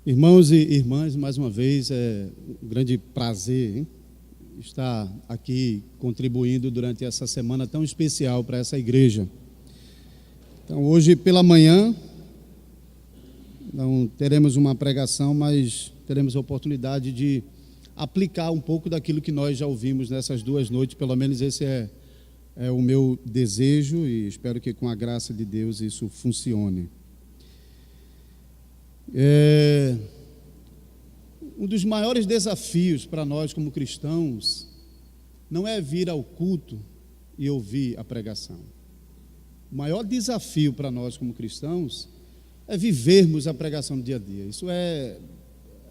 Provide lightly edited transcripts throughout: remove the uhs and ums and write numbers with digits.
Irmãos e irmãs, mais uma vez é um grande prazer estar aqui contribuindo durante essa semana tão especial para essa igreja. Então, hoje pela manhã, não teremos uma pregação, mas teremos a oportunidade de aplicar um pouco daquilo que nós já ouvimos nessas 2 noites. Pelo menos esse é o meu desejo e espero que com a graça de Deus isso funcione. Um dos maiores desafios para nós como cristãos não é vir ao culto e ouvir a pregação. O maior desafio para nós como cristãos é vivermos a pregação do dia a dia. Isso é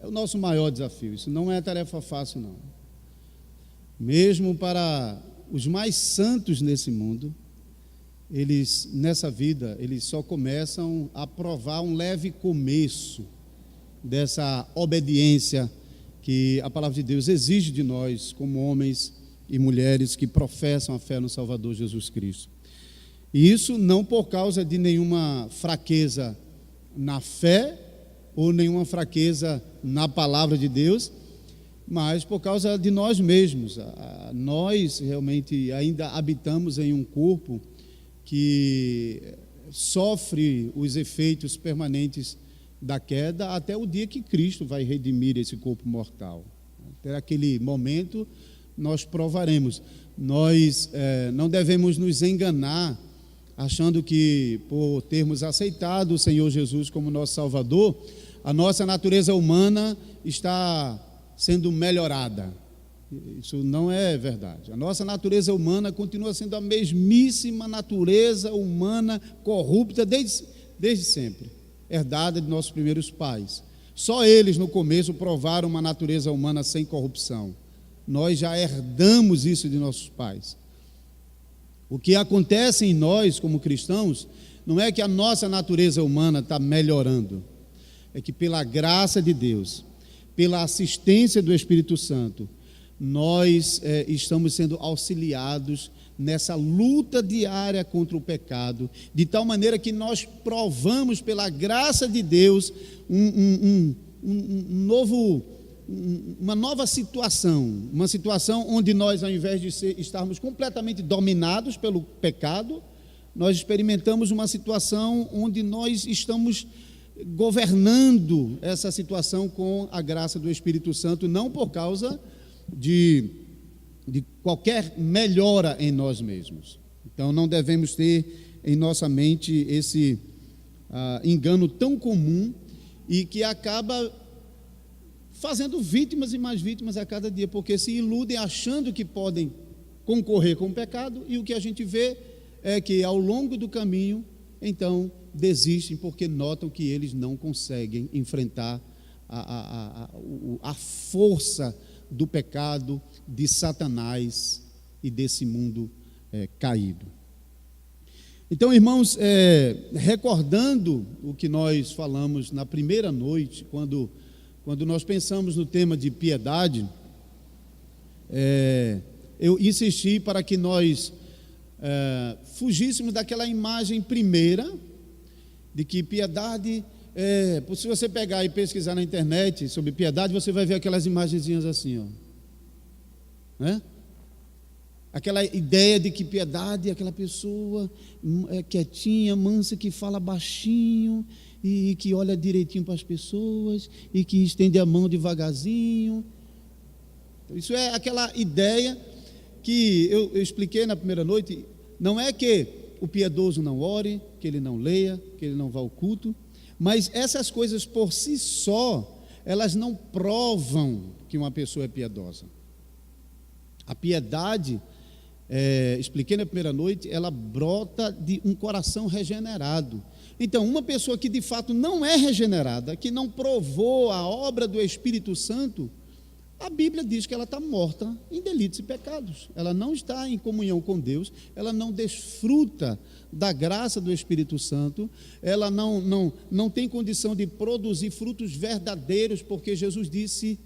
o nosso maior desafio. Isso não é tarefa fácil, não. Mesmo para os mais santos nesse mundo, eles, nessa vida, eles só começam a provar um leve começo dessa obediência que a palavra de Deus exige de nós, como homens e mulheres que professam a fé no Salvador Jesus Cristo. E isso não por causa de nenhuma fraqueza na fé ou nenhuma fraqueza na palavra de Deus, mas por causa de nós mesmos. Nós realmente ainda habitamos em um corpo que sofre os efeitos permanentes da queda até o dia que Cristo vai redimir esse corpo mortal. Até aquele momento nós provaremos. Nós não devemos nos enganar achando que por termos aceitado o Senhor Jesus como nosso Salvador, a nossa natureza humana está sendo melhorada. Isso não é verdade. A nossa natureza humana continua sendo a mesmíssima natureza humana corrupta desde sempre, herdada de nossos primeiros pais. Só eles no começo provaram uma natureza humana sem corrupção. Nós já herdamos isso de nossos pais. O que acontece em nós como cristãos não é que a nossa natureza humana está melhorando, é que pela graça de Deus, pela assistência do Espírito Santo, nós estamos sendo auxiliados nessa luta diária contra o pecado, de tal maneira que nós provamos pela graça de Deus uma nova situação, uma situação onde nós, ao invés de estarmos completamente dominados pelo pecado, nós experimentamos uma situação onde nós estamos governando essa situação com a graça do Espírito Santo, não por causa de qualquer melhora em nós mesmos. Então não devemos ter em nossa mente esse engano tão comum e que acaba fazendo vítimas e mais vítimas a cada dia, porque se iludem achando que podem concorrer com o pecado, e o que a gente vê é que ao longo do caminho, então, desistem porque notam que eles não conseguem enfrentar a força do pecado, de Satanás e desse mundo caído. Então, irmãos, recordando o que nós falamos na primeira noite, quando nós pensamos no tema de piedade, eu insisti para que nós fugíssemos daquela imagem primeira de que piedade, se você pegar e pesquisar na internet sobre piedade, você vai ver aquelas imagenzinhas assim, ó, né? Aquela ideia de que piedade é aquela pessoa quietinha, mansa, que fala baixinho e que olha direitinho para as pessoas e que estende a mão devagarzinho. Isso é aquela ideia que eu expliquei na primeira noite. Não é que o piedoso não ore, que ele não leia, que ele não vá ao culto, mas essas coisas por si só, elas não provam que uma pessoa é piedosa. A piedade, expliquei na primeira noite, ela brota de um coração regenerado. Então, uma pessoa que de fato não é regenerada, que não provou a obra do Espírito Santo, a Bíblia diz que ela está morta em delitos e pecados. Ela não está em comunhão com Deus, ela não desfruta da graça do Espírito Santo, ela não tem condição de produzir frutos verdadeiros, porque Jesus disse,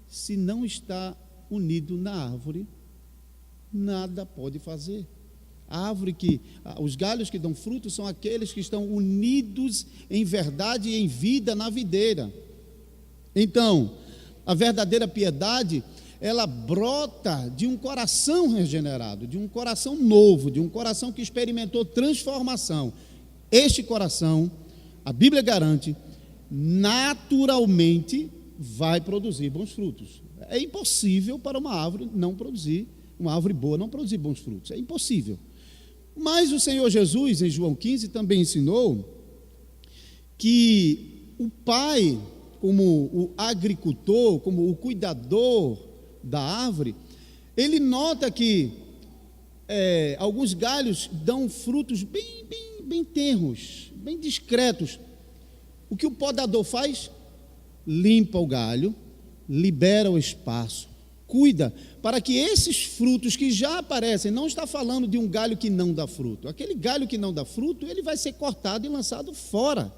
se não está unido na árvore, nada pode fazer. A árvore os galhos que dão frutos são aqueles que estão unidos em verdade e em vida na videira. Então, a verdadeira piedade, ela brota de um coração regenerado, de um coração novo, de um coração que experimentou transformação. Este coração, a Bíblia garante, naturalmente vai produzir bons frutos. É impossível para uma árvore boa não produzir bons frutos. É impossível. Mas o Senhor Jesus, em João 15, também ensinou que o pai, como o agricultor, como o cuidador da árvore, ele nota que alguns galhos dão frutos bem tenros, bem discretos. O que o podador faz? Limpa o galho, libera o espaço, cuida para que esses frutos que já aparecem, não está falando de um galho que não dá fruto. Aquele galho que não dá fruto, ele vai ser cortado e lançado fora.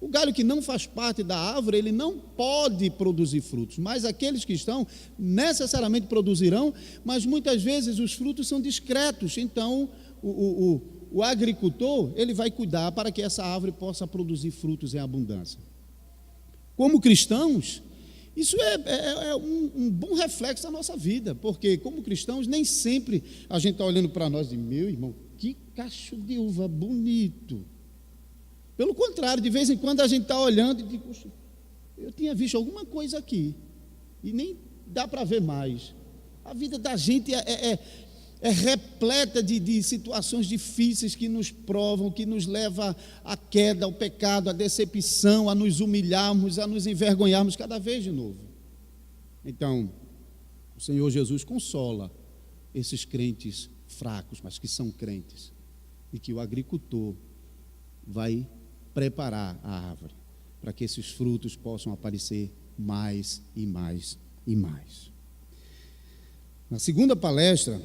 O galho que não faz parte da árvore, ele não pode produzir frutos, mas aqueles que estão necessariamente produzirão, mas muitas vezes os frutos são discretos. Então, o agricultor, ele vai cuidar para que essa árvore possa produzir frutos em abundância. Como cristãos, isso é um bom reflexo da nossa vida, porque como cristãos, nem sempre a gente está olhando para nós e, meu irmão, que cacho de uva bonito. Pelo contrário, de vez em quando a gente está olhando e diz, poxa, eu tinha visto alguma coisa aqui, e nem dá para ver mais. A vida da gente é repleta de situações difíceis que nos provam, que nos leva à queda, ao pecado, à decepção, a nos humilharmos, a nos envergonharmos cada vez de novo. Então, o Senhor Jesus consola esses crentes fracos, mas que são crentes, e que o agricultor vai preparar a árvore para que esses frutos possam aparecer mais e mais e mais. Na segunda palestra,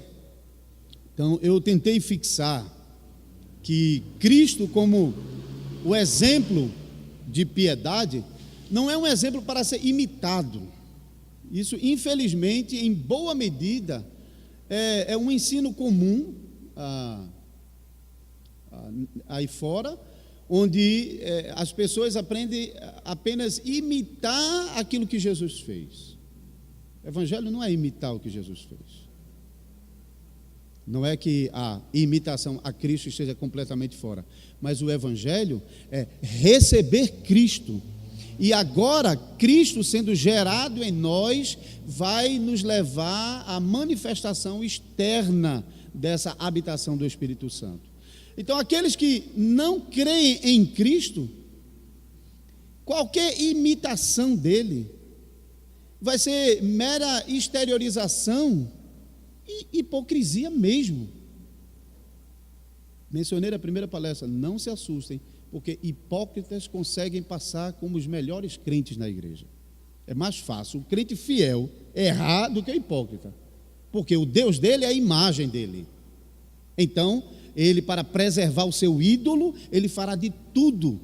então, eu tentei fixar que Cristo, como o exemplo de piedade, não é um exemplo para ser imitado. Isso, infelizmente, em boa medida, é um ensino comum aí fora, onde as pessoas aprendem apenas imitar aquilo que Jesus fez. O Evangelho não é imitar o que Jesus fez. Não é que a imitação a Cristo esteja completamente fora, mas o Evangelho é receber Cristo. E agora, Cristo sendo gerado em nós, vai nos levar à manifestação externa dessa habitação do Espírito Santo. Então, aqueles que não creem em Cristo, qualquer imitação dele vai ser mera exteriorização e hipocrisia mesmo. Mencionei na primeira palestra, não se assustem, porque hipócritas conseguem passar como os melhores crentes na igreja. É mais fácil o crente fiel errar do que o hipócrita, porque o Deus dele é a imagem dele. Então, ele, para preservar o seu ídolo, ele fará de tudo,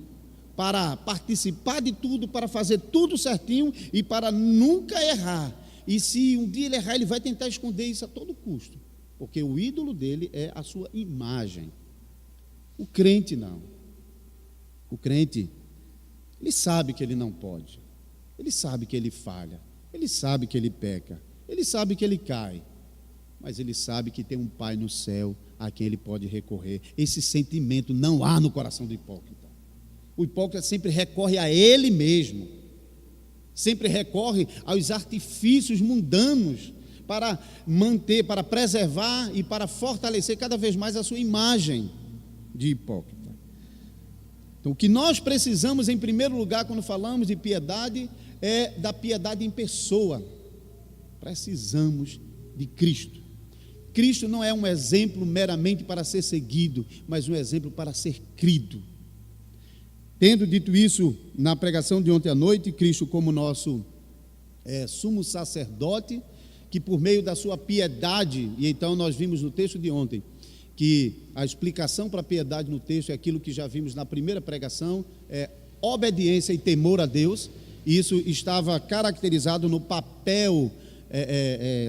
para participar de tudo, para fazer tudo certinho e para nunca errar. E se um dia ele errar, ele vai tentar esconder isso a todo custo, porque o ídolo dele é a sua imagem. O crente não. O crente, ele sabe que ele não pode, ele sabe que ele falha, ele sabe que ele peca, ele sabe que ele cai, mas ele sabe que tem um Pai no céu a quem ele pode recorrer. Esse sentimento não há no coração do hipócrita. O hipócrita sempre recorre a ele mesmo, sempre recorre aos artifícios mundanos para manter, para preservar e para fortalecer cada vez mais a sua imagem de hipócrita. Então, o que nós precisamos, em primeiro lugar, quando falamos de piedade, é da piedade em pessoa. Precisamos de Cristo. Cristo não é um exemplo meramente para ser seguido, mas um exemplo para ser crido. Tendo dito isso, na pregação de ontem à noite, Cristo como nosso sumo sacerdote, que por meio da sua piedade, e então nós vimos no texto de ontem, que a explicação para a piedade no texto é aquilo que já vimos na primeira pregação, é obediência e temor a Deus. E isso estava caracterizado no papel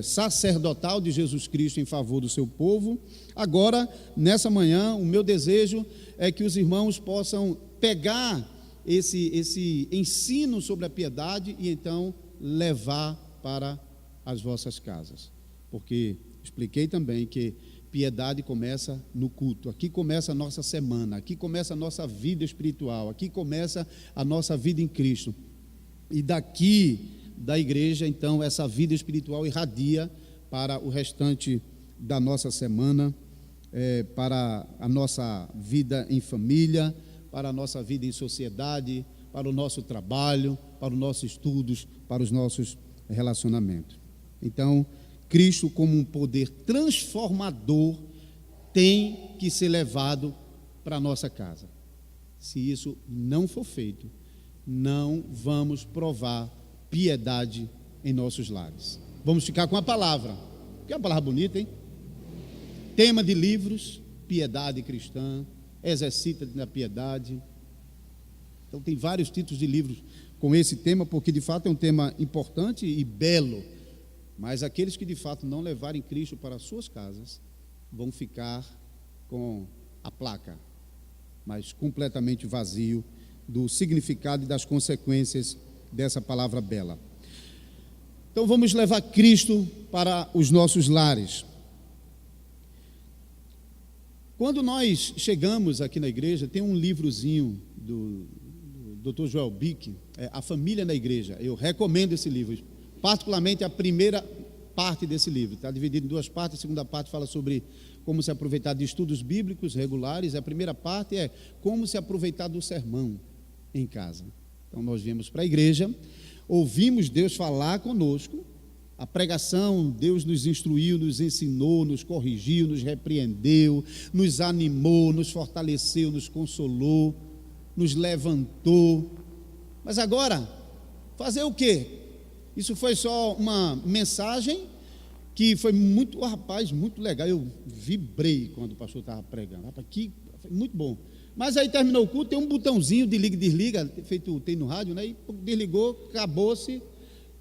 sacerdotal de Jesus Cristo em favor do seu povo. Agora, nessa manhã, o meu desejo é que os irmãos possam pegar esse ensino sobre a piedade e então levar para as vossas casas. Porque expliquei também que piedade começa no culto, aqui começa a nossa semana, aqui começa a nossa vida espiritual, aqui começa a nossa vida em Cristo. E daqui da igreja, então, essa vida espiritual irradia para o restante da nossa semana, para a nossa vida em família, para a nossa vida em sociedade, para o nosso trabalho, para os nossos estudos, para os nossos relacionamentos. Então, Cristo, como um poder transformador, tem que ser levado para a nossa casa. Se isso não for feito, não vamos provar piedade em nossos lares. Vamos ficar com a palavra, que é uma palavra bonita, hein? Tema de livros, piedade cristã, exercita-te na piedade. Então tem vários títulos de livros com esse tema, porque de fato é um tema importante e belo. Mas aqueles que de fato não levarem Cristo para as suas casas vão ficar com a placa, mas completamente vazio do significado e das consequências dessa palavra bela. Então vamos levar Cristo para os nossos lares. Quando nós chegamos aqui na igreja, tem um livrozinho do Dr. Joel Bick, A Família na Igreja. Eu recomendo esse livro, particularmente a primeira parte desse livro. Está dividido em duas partes. A segunda parte fala sobre como se aproveitar de estudos bíblicos regulares. A primeira parte é como se aproveitar do sermão em casa. Então nós viemos para a igreja, ouvimos Deus falar conosco, a pregação, Deus nos instruiu, nos ensinou, nos corrigiu, nos repreendeu, nos animou, nos fortaleceu, nos consolou, nos levantou. Mas agora, fazer o quê? Isso foi só uma mensagem que foi muito, muito legal. Eu vibrei quando o pastor estava pregando. Rapaz, foi muito bom. Mas aí terminou o culto, tem um botãozinho de liga e desliga, feito tem no rádio, né? E desligou, acabou-se,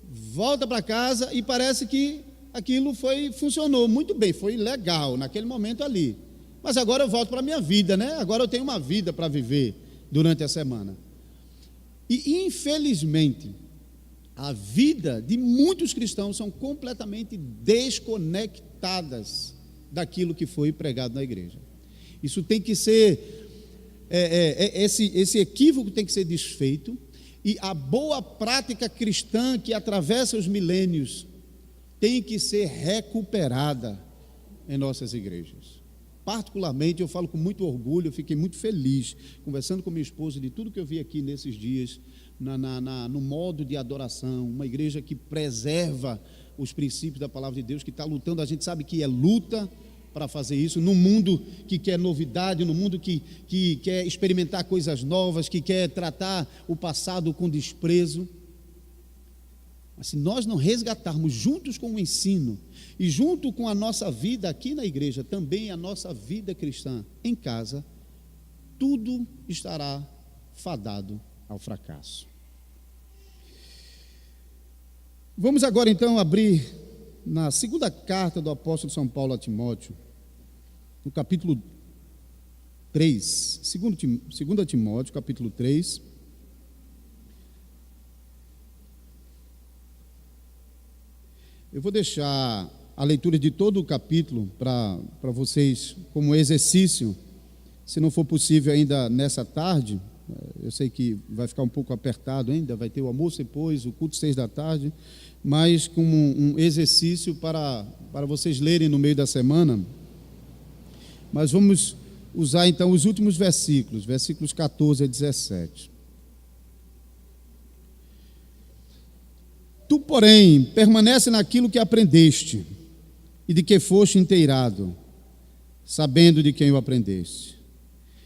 volta para casa e parece que aquilo funcionou muito bem, foi legal naquele momento ali. Mas agora eu volto para a minha vida, né? Agora eu tenho uma vida para viver durante a semana. E infelizmente, a vida de muitos cristãos são completamente desconectadas daquilo que foi pregado na igreja. Isso tem que ser, esse equívoco tem que ser desfeito, e a boa prática cristã que atravessa os milênios tem que ser recuperada em nossas igrejas. Particularmente, eu falo com muito orgulho, eu fiquei muito feliz, conversando com minha esposa, de tudo que eu vi aqui nesses dias, no modo de adoração, uma igreja que preserva os princípios da palavra de Deus, que está lutando, a gente sabe que é luta para fazer isso, num mundo que quer novidade, num mundo que quer experimentar coisas novas, que quer tratar o passado com desprezo. Mas se nós não resgatarmos juntos com o ensino e junto com a nossa vida aqui na igreja, também a nossa vida cristã em casa, tudo estará fadado ao fracasso. Vamos agora então abrir na segunda carta do apóstolo São Paulo a Timóteo, no capítulo 3, 2 Timóteo, capítulo 3. Eu vou deixar a leitura de todo o capítulo para vocês como exercício, se não for possível ainda nessa tarde. Eu sei que vai ficar um pouco apertado ainda, vai ter o almoço depois, o culto 6 da tarde, mas como um exercício para vocês lerem no meio da semana. Mas vamos usar então os últimos versículos 14 a 17. Tu, porém, permanece naquilo que aprendeste e de que foste inteirado, sabendo de quem o aprendeste,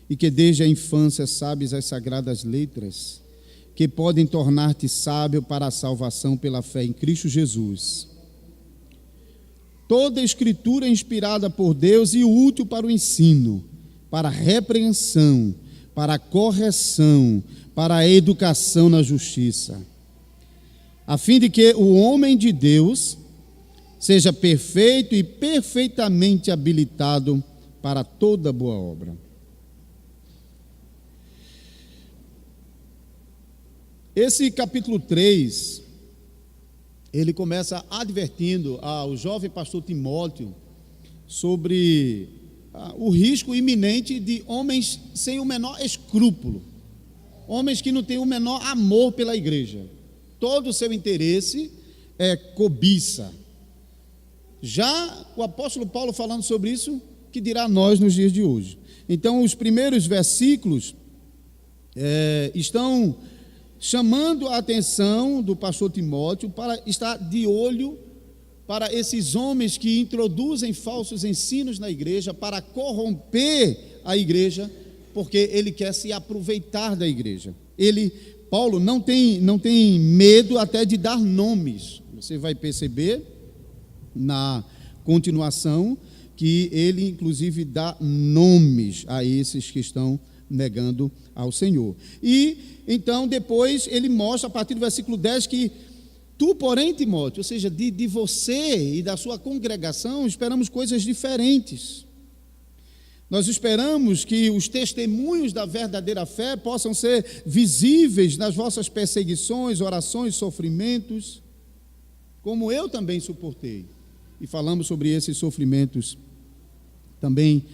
e que desde a infância sabes as sagradas letras, que podem tornar-te sábio para a salvação pela fé em Cristo Jesus. Toda a Escritura é inspirada por Deus e útil para o ensino, para a repreensão, para a correção, para a educação na justiça, a fim de que o homem de Deus seja perfeito e perfeitamente habilitado para toda boa obra. Esse capítulo 3, ele começa advertindo ao jovem pastor Timóteo sobre o risco iminente de homens sem o menor escrúpulo, homens que não têm o menor amor pela igreja. Todo o seu interesse é cobiça. Já o apóstolo Paulo falando sobre isso, que dirá a nós nos dias de hoje. Então, os primeiros versículos estão chamando a atenção do pastor Timóteo para estar de olho para esses homens que introduzem falsos ensinos na igreja para corromper a igreja, porque ele quer se aproveitar da igreja. Paulo não tem medo até de dar nomes. Você vai perceber na continuação que ele inclusive dá nomes a esses que estão negando ao Senhor. E então depois ele mostra a partir do versículo 10 que tu, porém, Timóteo, ou seja, de você e da sua congregação, esperamos coisas diferentes. Nós esperamos que os testemunhos da verdadeira fé possam ser visíveis nas vossas perseguições, orações, sofrimentos, como eu também suportei. E falamos sobre esses sofrimentos também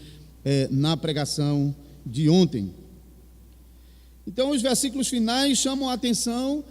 na pregação de ontem. Então, os versículos finais chamam a atenção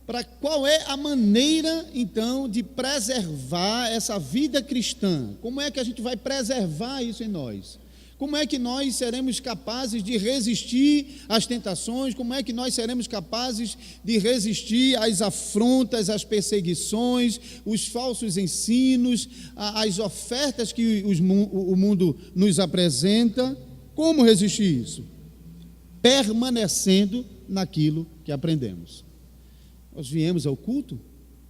para qual é a maneira, então, de preservar essa vida cristã. Como é que a gente vai preservar isso em nós? Como é que nós seremos capazes de resistir às tentações? Como é que nós seremos capazes de resistir às afrontas, às perseguições, os falsos ensinos, às ofertas que o mundo nos apresenta? Como resistir isso? Permanecendo naquilo que aprendemos. Nós viemos ao culto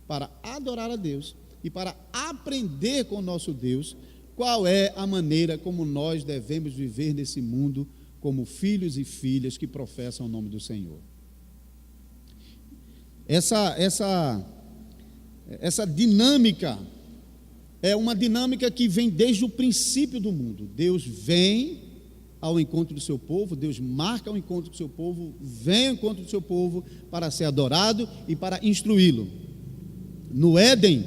para adorar a Deus e para aprender com o nosso Deus qual é a maneira como nós devemos viver nesse mundo como filhos e filhas que professam o nome do Senhor. Essa dinâmica é uma dinâmica que vem desde o princípio do mundo. Deus vem ao encontro do seu povo, Deus marca o encontro do seu povo, vem ao encontro do seu povo para ser adorado e para instruí-lo. No Éden,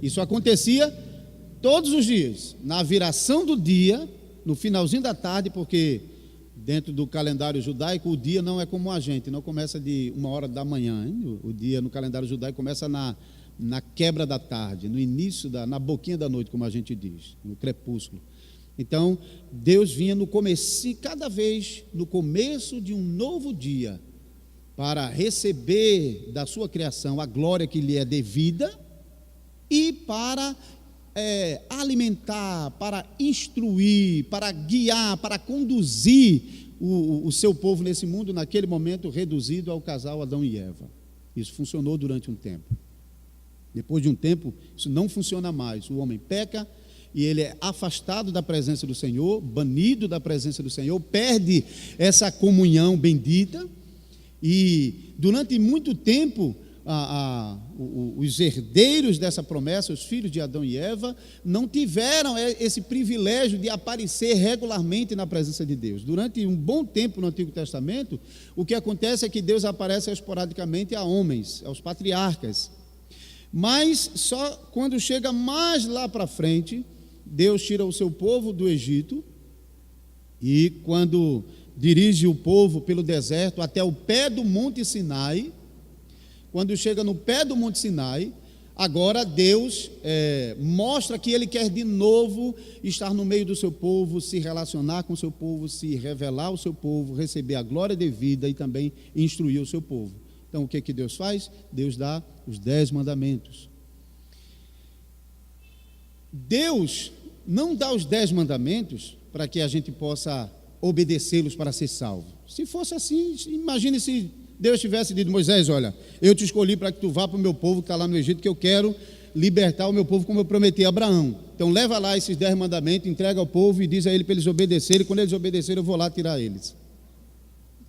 isso acontecia todos os dias, na viração do dia, no finalzinho da tarde, porque dentro do calendário judaico o dia não é como a gente, não começa de 1h da manhã, hein? O dia no calendário judaico começa na quebra da tarde, no início, na boquinha da noite, como a gente diz, no crepúsculo. Então, Deus vinha no começo, cada vez no começo de um novo dia, para receber da sua criação a glória que lhe é devida e para alimentar, para instruir, para guiar, para conduzir o seu povo nesse mundo, naquele momento reduzido ao casal Adão e Eva. Isso funcionou durante um tempo. Depois de um tempo, isso não funciona mais. O homem peca e ele é afastado da presença do Senhor, banido da presença do Senhor, perde essa comunhão bendita e durante muito tempo os herdeiros dessa promessa, os filhos de Adão e Eva, não tiveram esse privilégio de aparecer regularmente na presença de Deus. Durante um bom tempo no Antigo Testamento, o que acontece é que Deus aparece esporadicamente a homens, aos patriarcas. Mas só quando chega mais lá para frente, Deus tira o seu povo do Egito e quando dirige o povo pelo deserto até o pé do Monte Sinai, quando chega no pé do Monte Sinai, agora Deus mostra que Ele quer de novo estar no meio do seu povo, se relacionar com o seu povo, se revelar ao seu povo, receber a glória devida e também instruir o seu povo. Então o que Deus faz? Deus dá os 10 mandamentos. Deus não dá os 10 mandamentos para que a gente possa obedecê-los para ser salvo. Se fosse assim, imagine se Deus tivesse dito: Moisés, olha, eu te escolhi para que tu vá para o meu povo que está lá no Egito, que eu quero libertar o meu povo como eu prometi a Abraão. Então leva lá esses 10 mandamentos, entrega ao povo e diz a ele para eles obedecerem, quando eles obedecerem eu vou lá tirar eles.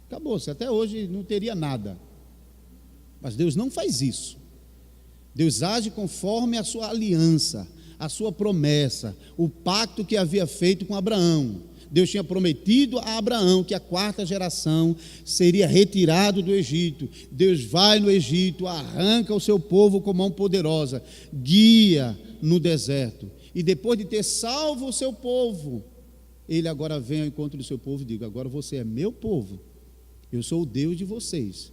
Acabou-se, até hoje não teria nada. Mas Deus não faz isso. Deus age conforme a sua aliança, a sua promessa, o pacto que havia feito com Abraão. Deus tinha prometido a Abraão que a quarta geração seria retirado do Egito. Deus vai no Egito, arranca o seu povo com mão poderosa, guia no deserto. E depois de ter salvo o seu povo, ele agora vem ao encontro do seu povo e diz: agora você é meu povo, eu sou o Deus de vocês.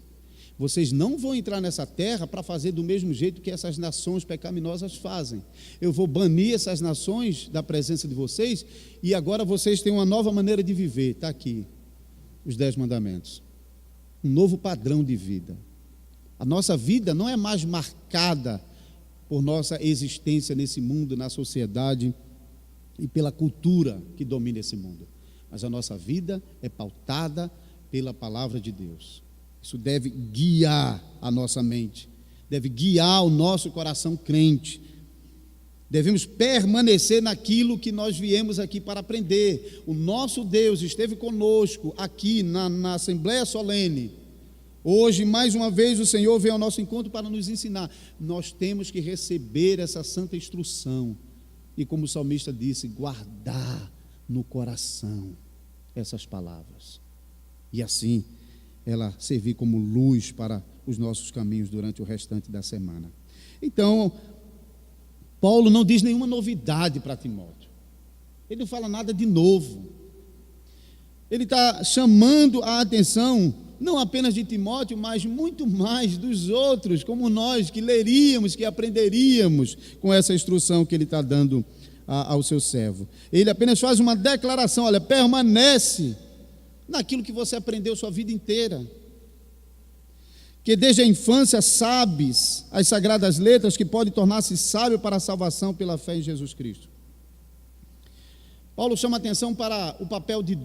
Vocês não vão entrar nessa terra para fazer do mesmo jeito que essas nações pecaminosas fazem. Eu vou banir essas nações da presença de vocês, e agora vocês têm uma nova maneira de viver. Está aqui, os 10 mandamentos. Um novo padrão de vida. A nossa vida não é mais marcada por nossa existência nesse mundo, na sociedade e pela cultura que domina esse mundo. Mas a nossa vida é pautada pela palavra de Deus. Isso deve guiar a nossa mente, deve guiar o nosso coração crente. Devemos permanecer naquilo que nós viemos aqui para aprender. O nosso Deus esteve conosco aqui na Assembleia Solene. Hoje, mais uma vez, o Senhor veio ao nosso encontro para nos ensinar. Nós temos que receber essa santa instrução. E como o salmista disse, guardar no coração essas palavras. E assim, ela servir como luz para os nossos caminhos durante o restante da semana. Então, Paulo não diz nenhuma novidade para Timóteo. Ele não fala nada de novo. Ele está chamando a atenção, não apenas de Timóteo, mas muito mais dos outros, como nós, que leríamos, que aprenderíamos com essa instrução que ele está dando ao seu servo. Ele apenas faz uma declaração: olha, permanece naquilo que você aprendeu sua vida inteira, que desde a infância sabes as sagradas letras que podem tornar-se sábio para a salvação pela fé em Jesus Cristo. Paulo chama atenção para o papel de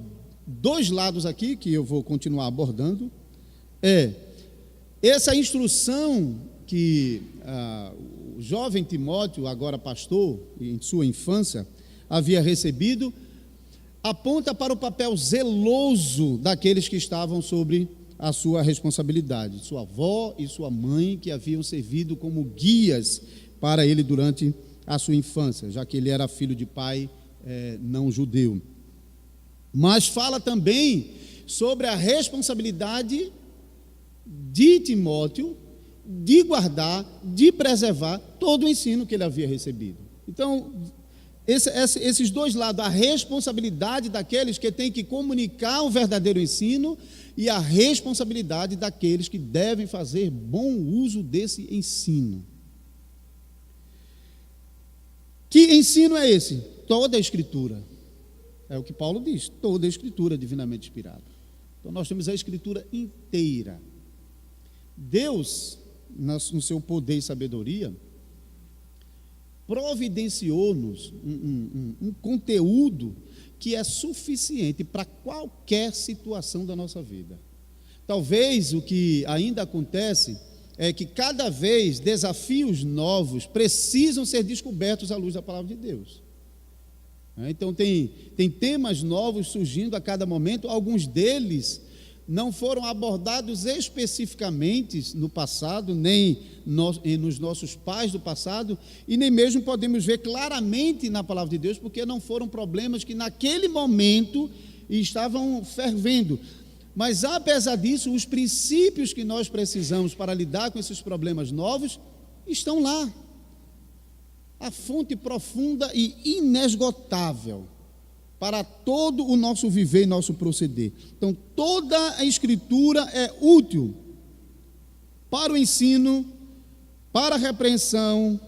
2 lados aqui, que eu vou continuar abordando. Essa instrução que o jovem Timóteo, agora pastor, em sua infância, havia recebido, aponta para o papel zeloso daqueles que estavam sobre a sua responsabilidade, sua avó e sua mãe, que haviam servido como guias para ele durante a sua infância, já que ele era filho de pai não judeu. Mas fala também sobre a responsabilidade de Timóteo de guardar, de preservar todo o ensino que ele havia recebido. Então, esses 2 lados, a responsabilidade daqueles que têm que comunicar o verdadeiro ensino e a responsabilidade daqueles que devem fazer bom uso desse ensino. Que ensino é esse? Toda a Escritura. É o que Paulo diz, toda a Escritura é divinamente inspirada. Então nós temos a Escritura inteira. Deus, no seu poder e sabedoria, providenciou-nos um conteúdo que é suficiente para qualquer situação da nossa vida. Talvez o que ainda acontece é que cada vez desafios novos precisam ser descobertos à luz da palavra de Deus. Então tem temas novos surgindo a cada momento, alguns deles não foram abordados especificamente no passado, nem nos nossos pais do passado, e nem mesmo podemos ver claramente na palavra de Deus, porque não foram problemas que naquele momento estavam fervendo. Mas apesar disso, os princípios que nós precisamos para lidar com esses problemas novos estão lá. A fonte profunda e inesgotável para todo o nosso viver e nosso proceder. Então, toda a Escritura é útil para o ensino, para a repreensão,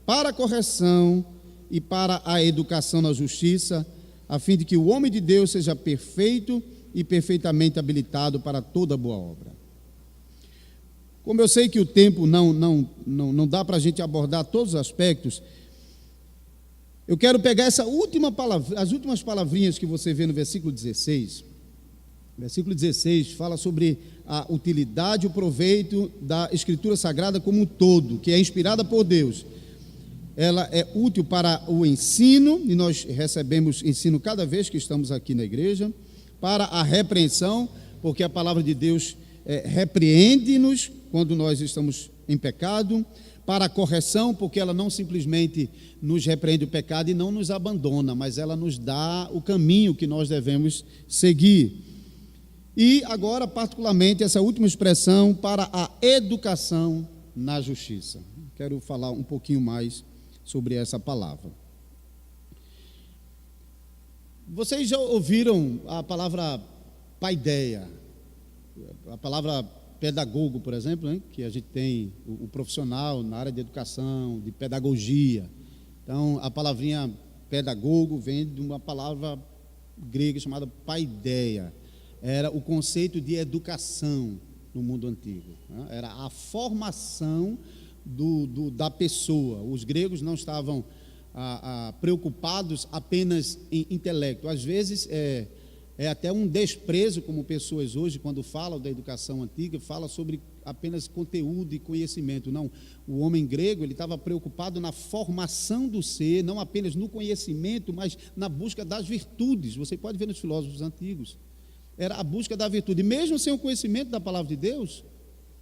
para a correção e para a educação na justiça, a fim de que o homem de Deus seja perfeito e perfeitamente habilitado para toda boa obra. Como eu sei que o tempo não dá para a gente abordar todos os aspectos, eu quero pegar essa última palavra, as últimas palavrinhas que você vê no versículo 16. O versículo 16 fala sobre a utilidade e o proveito da Escritura Sagrada como um todo, que é inspirada por Deus. Ela é útil para o ensino, e nós recebemos ensino cada vez que estamos aqui na igreja, para a repreensão, porque a palavra de Deus repreende-nos quando nós estamos em pecado, para a correção, porque ela não simplesmente nos repreende o pecado e não nos abandona, mas ela nos dá o caminho que nós devemos seguir. E agora, particularmente, essa última expressão, para a educação na justiça. Quero falar um pouquinho mais sobre essa palavra. Vocês já ouviram a palavra paideia, a palavra pedagogo, por exemplo, né? Que a gente tem o profissional na área de educação, de pedagogia. Então, a palavrinha pedagogo vem de uma palavra grega chamada paideia. Era o conceito de educação no mundo antigo, né? Era a formação da pessoa. Os gregos não estavam preocupados apenas em intelecto. Às vezes é até um desprezo, como pessoas hoje, quando falam da educação antiga, falam sobre apenas conteúdo e conhecimento. Não, o homem grego, ele estava preocupado na formação do ser, não apenas no conhecimento, mas na busca das virtudes. Você pode ver nos filósofos antigos, era a busca da virtude, mesmo sem o conhecimento da palavra de Deus.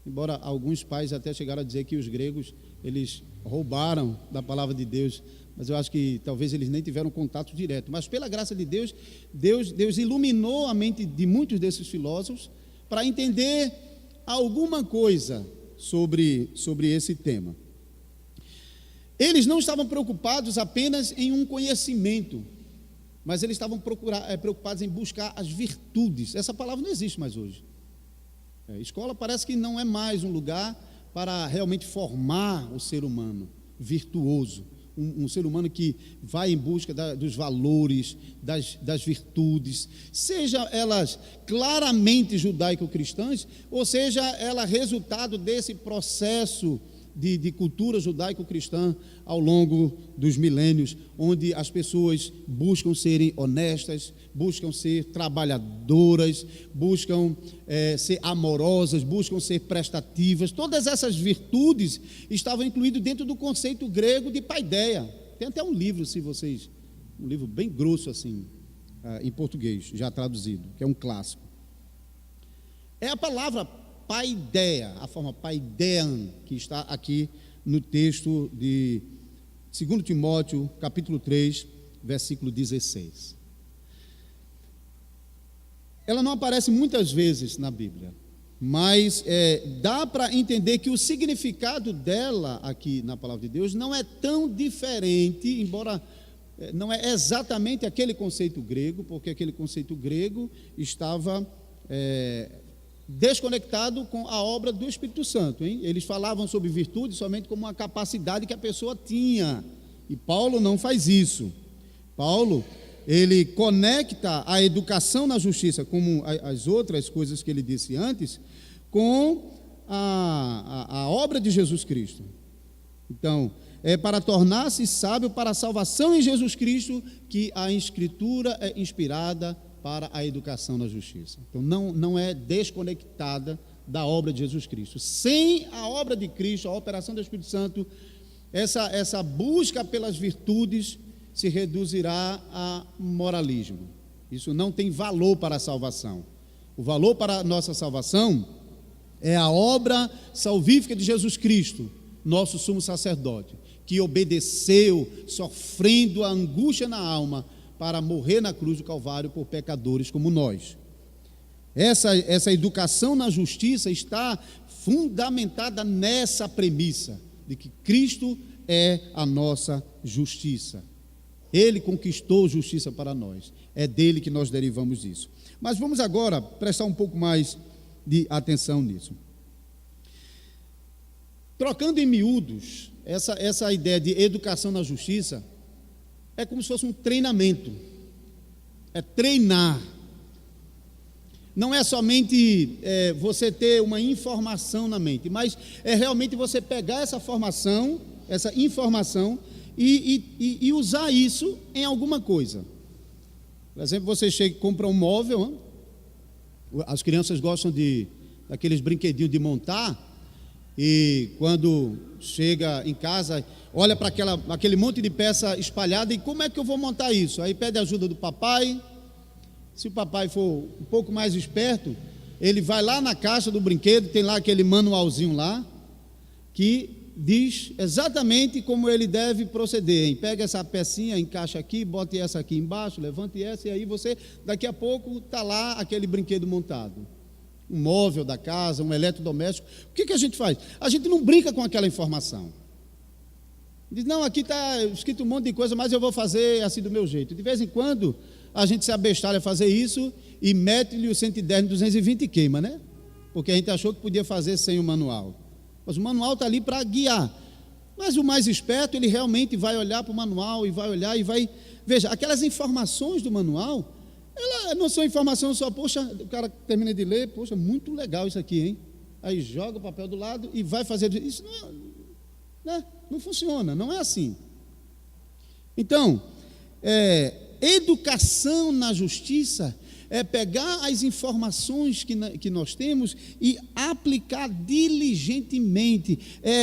Embora alguns pais até chegaram a dizer que os gregos, eles roubaram da palavra de Deus, mas eu acho que talvez eles nem tiveram contato direto. Mas pela graça de Deus, Deus iluminou a mente de muitos desses filósofos para entender alguma coisa sobre esse tema. Eles não estavam preocupados apenas em um conhecimento, mas eles estavam preocupados em buscar as virtudes. Essa palavra não existe mais hoje. Escola parece que não é mais um lugar para realmente formar o ser humano virtuoso, um ser humano que vai em busca dos valores, das virtudes, seja elas claramente judaico-cristãs, ou seja ela resultado desse processo de cultura judaico-cristã ao longo dos milênios, onde as pessoas buscam serem honestas, buscam ser trabalhadoras, buscam ser amorosas, buscam ser prestativas. Todas essas virtudes estavam incluídas dentro do conceito grego de paideia. Tem até um livro, um livro bem grosso assim, em português, já traduzido, que é um clássico. É a palavra paideia, a forma paideian, que está aqui no texto de 2 Timóteo, capítulo 3, versículo 16. Ela não aparece muitas vezes na Bíblia, mas dá para entender que o significado dela aqui na palavra de Deus não é tão diferente, embora não é exatamente aquele conceito grego, porque aquele conceito grego estava desconectado com a obra do Espírito Santo, hein? Eles falavam sobre virtude somente como uma capacidade que a pessoa tinha, e Paulo não faz isso. Paulo, ele conecta a educação na justiça, como as outras coisas que ele disse antes, com a obra de Jesus Cristo. Então, é para tornar-se sábio para a salvação em Jesus Cristo que a Escritura é inspirada para a educação na justiça. Então, não é desconectada da obra de Jesus Cristo. Sem a obra de Cristo, a operação do Espírito Santo, essa busca pelas virtudes se reduzirá a moralismo. Isso não tem valor para a salvação. O valor para a nossa salvação é a obra salvífica de Jesus Cristo, nosso sumo sacerdote, que obedeceu, sofrendo a angústia na alma, para morrer na cruz do Calvário por pecadores como nós. Essa educação na justiça está fundamentada nessa premissa, de que Cristo é a nossa justiça. Ele conquistou justiça para nós. É dele que nós derivamos isso. Mas vamos agora prestar um pouco mais de atenção nisso. Trocando em miúdos, essa ideia de educação na justiça é como se fosse um treinamento. É treinar. Não é somente você ter uma informação na mente, mas é realmente você pegar essa informação e usar isso em alguma coisa. Por exemplo, você chega e compra um móvel, as crianças gostam daqueles brinquedinhos de montar, e quando chega em casa, olha para aquele monte de peça espalhada, e como é que eu vou montar isso? Aí pede ajuda do papai. Se o papai for um pouco mais esperto, ele vai lá na caixa do brinquedo, tem lá aquele manualzinho lá, que diz exatamente como ele deve proceder, hein? Pega essa pecinha, encaixa aqui, bote essa aqui embaixo, levante essa, e aí você, daqui a pouco, está lá aquele brinquedo montado. Um móvel da casa, um eletrodoméstico. O que a gente faz? A gente não brinca com aquela informação. Diz, não, aqui está escrito um monte de coisa, mas eu vou fazer assim do meu jeito. De vez em quando, a gente se abestalha a fazer isso e mete-lhe o 110 no 220 e queima, né? Porque a gente achou que podia fazer sem o manual. Mas o manual está ali para guiar. Mas o mais esperto, ele realmente vai olhar para o manual e vai olhar e vai... Veja, aquelas informações do manual, elas não são informações só, poxa, o cara termina de ler, poxa, muito legal isso aqui, hein? Aí joga o papel do lado e vai fazer... Isso não funciona, não é assim. Então, educação na justiça é pegar as informações que nós temos e aplicar diligentemente,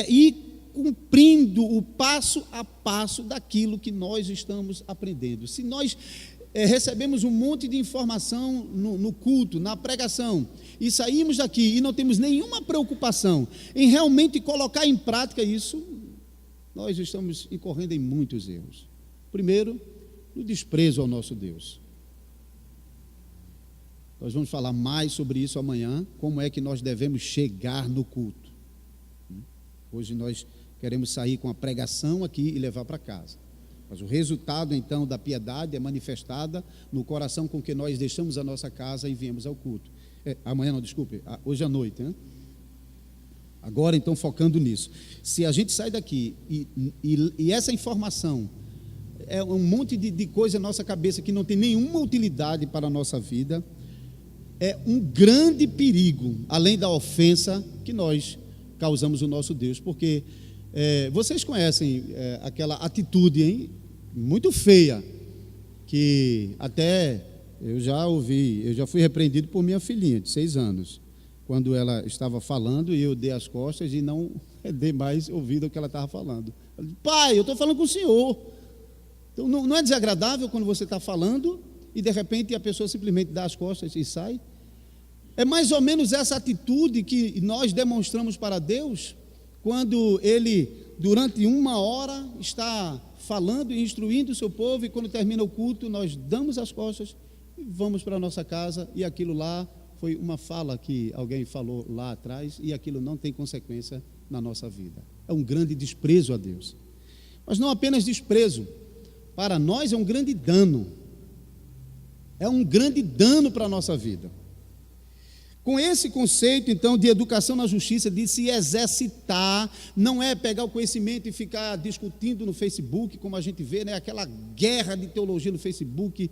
ir cumprindo o passo a passo daquilo que nós estamos aprendendo. Se nós recebemos um monte de informação no culto, na pregação, e saímos daqui e não temos nenhuma preocupação em realmente colocar em prática isso, nós estamos incorrendo em muitos erros. Primeiro, no desprezo ao nosso Deus. Nós vamos falar mais sobre isso amanhã, como é que nós devemos chegar no culto. Hoje nós queremos sair com a pregação aqui e levar para casa. Mas o resultado, então, da piedade é manifestada no coração com que nós deixamos a nossa casa e viemos ao culto. Amanhã não, desculpe, hoje à noite, né? Agora, então, focando nisso. Se a gente sai daqui e essa informação é um monte de coisa na nossa cabeça que não tem nenhuma utilidade para a nossa vida, é um grande perigo, além da ofensa que nós causamos ao nosso Deus, porque vocês conhecem aquela atitude, hein, muito feia, que até eu já ouvi, eu já fui repreendido por minha filhinha de 6 anos, quando ela estava falando e eu dei as costas e não dei mais ouvido ao que ela estava falando. Eu disse, pai, eu estou falando com o senhor. Então, não é desagradável quando você está falando e de repente a pessoa simplesmente dá as costas e sai? É mais ou menos essa atitude que nós demonstramos para Deus quando Ele, durante 1 hora, está falando e instruindo o seu povo, e quando termina o culto, nós damos as costas e vamos para a nossa casa, e aquilo lá foi uma fala que alguém falou lá atrás, e aquilo não tem consequência na nossa vida. É um grande desprezo a Deus. Mas não apenas desprezo, para nós é um grande dano. É um grande dano para a nossa vida. Com esse conceito, então, de educação na justiça, de se exercitar, não é pegar o conhecimento e ficar discutindo no Facebook, como a gente vê, né? Aquela guerra de teologia no Facebook,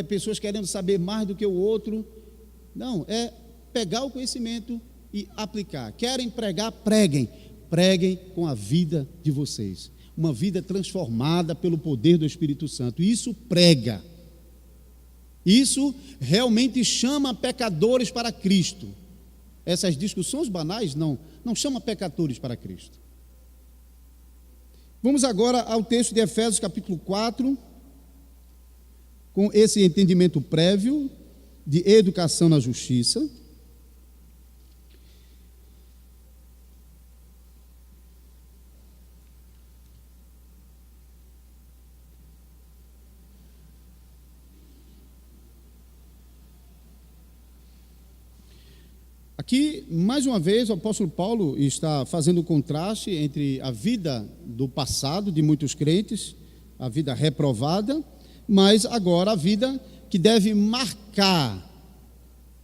pessoas querendo saber mais do que o outro. Não, é pegar o conhecimento e aplicar. Querem pregar? Preguem. Preguem com a vida de vocês. Uma vida transformada pelo poder do Espírito Santo. Isso prega. Isso realmente chama pecadores para Cristo. Essas discussões banais não chamam pecadores para Cristo. Vamos agora ao texto de Efésios capítulo 4, com esse entendimento prévio de educação na justiça. Aqui, mais uma vez, o apóstolo Paulo está fazendo o contraste entre a vida do passado de muitos crentes, a vida reprovada, mas agora a vida que deve marcar,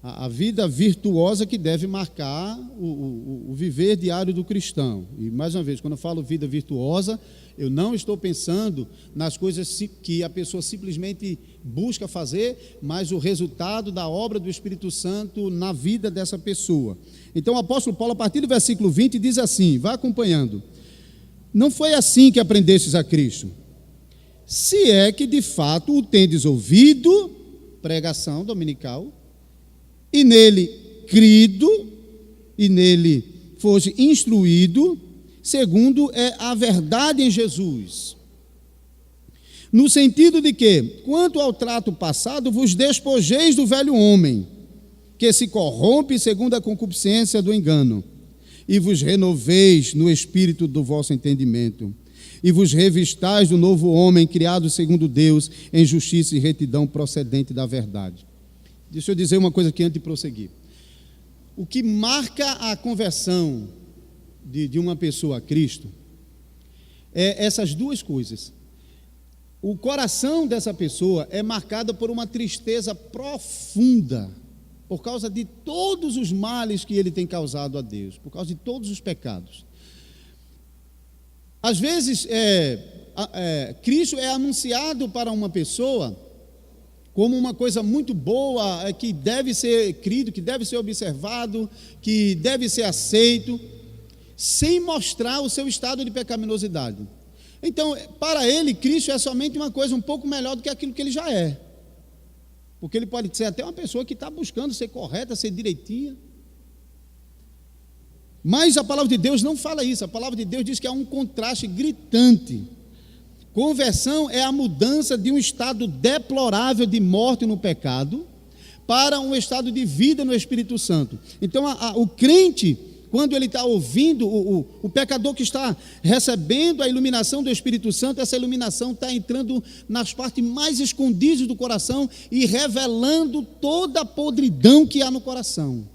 a vida virtuosa que deve marcar o viver diário do cristão. E, mais uma vez, quando eu falo vida virtuosa, eu não estou pensando nas coisas que a pessoa simplesmente busca fazer, mas o resultado da obra do Espírito Santo na vida dessa pessoa. Então o apóstolo Paulo, a partir do versículo 20, diz assim, vai acompanhando: não foi assim que aprendestes a Cristo, se é que de fato o tendes ouvido, pregação dominical, e nele crido, e nele foste instruído, segundo é a verdade em Jesus. No sentido de que, quanto ao trato passado, vos despojeis do velho homem, que se corrompe segundo a concupiscência do engano, e vos renoveis no espírito do vosso entendimento, e vos revistais do novo homem, criado segundo Deus, em justiça e retidão procedente da verdade. Deixa eu dizer uma coisa aqui antes de prosseguir. O que marca a conversão de uma pessoa a Cristo é essas duas coisas. O coração dessa pessoa é marcado por uma tristeza profunda, por causa de todos os males que ele tem causado a Deus, por causa de todos os pecados. Às vezes, Cristo é anunciado para uma pessoa como uma coisa muito boa, que deve ser crido, que deve ser observado, que deve ser aceito, sem mostrar o seu estado de pecaminosidade. Então, para ele, Cristo é somente uma coisa um pouco melhor do que aquilo que ele já é. Porque ele pode ser até uma pessoa que está buscando ser correta, ser direitinha. Mas a palavra de Deus não fala isso. A palavra de Deus diz que há um contraste gritante. Conversão é a mudança de um estado deplorável de morte no pecado para um estado de vida no Espírito Santo. Então, o crente, quando ele está ouvindo, o pecador que está recebendo a iluminação do Espírito Santo, essa iluminação está entrando nas partes mais escondidas do coração e revelando toda a podridão que há no coração,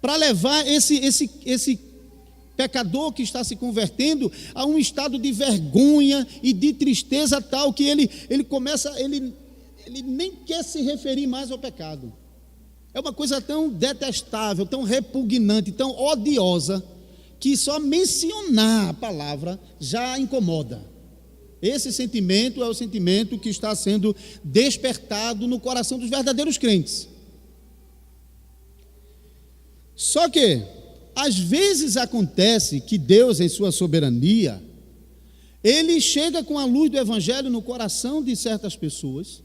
para levar esse pecador que está se convertendo a um estado de vergonha e de tristeza tal que ele nem quer se referir mais ao pecado. É uma coisa tão detestável, tão repugnante, tão odiosa, que só mencionar a palavra já incomoda. Esse sentimento é o sentimento que está sendo despertado no coração dos verdadeiros crentes. Só que, às vezes acontece que Deus, em sua soberania, Ele chega com a luz do Evangelho no coração de certas pessoas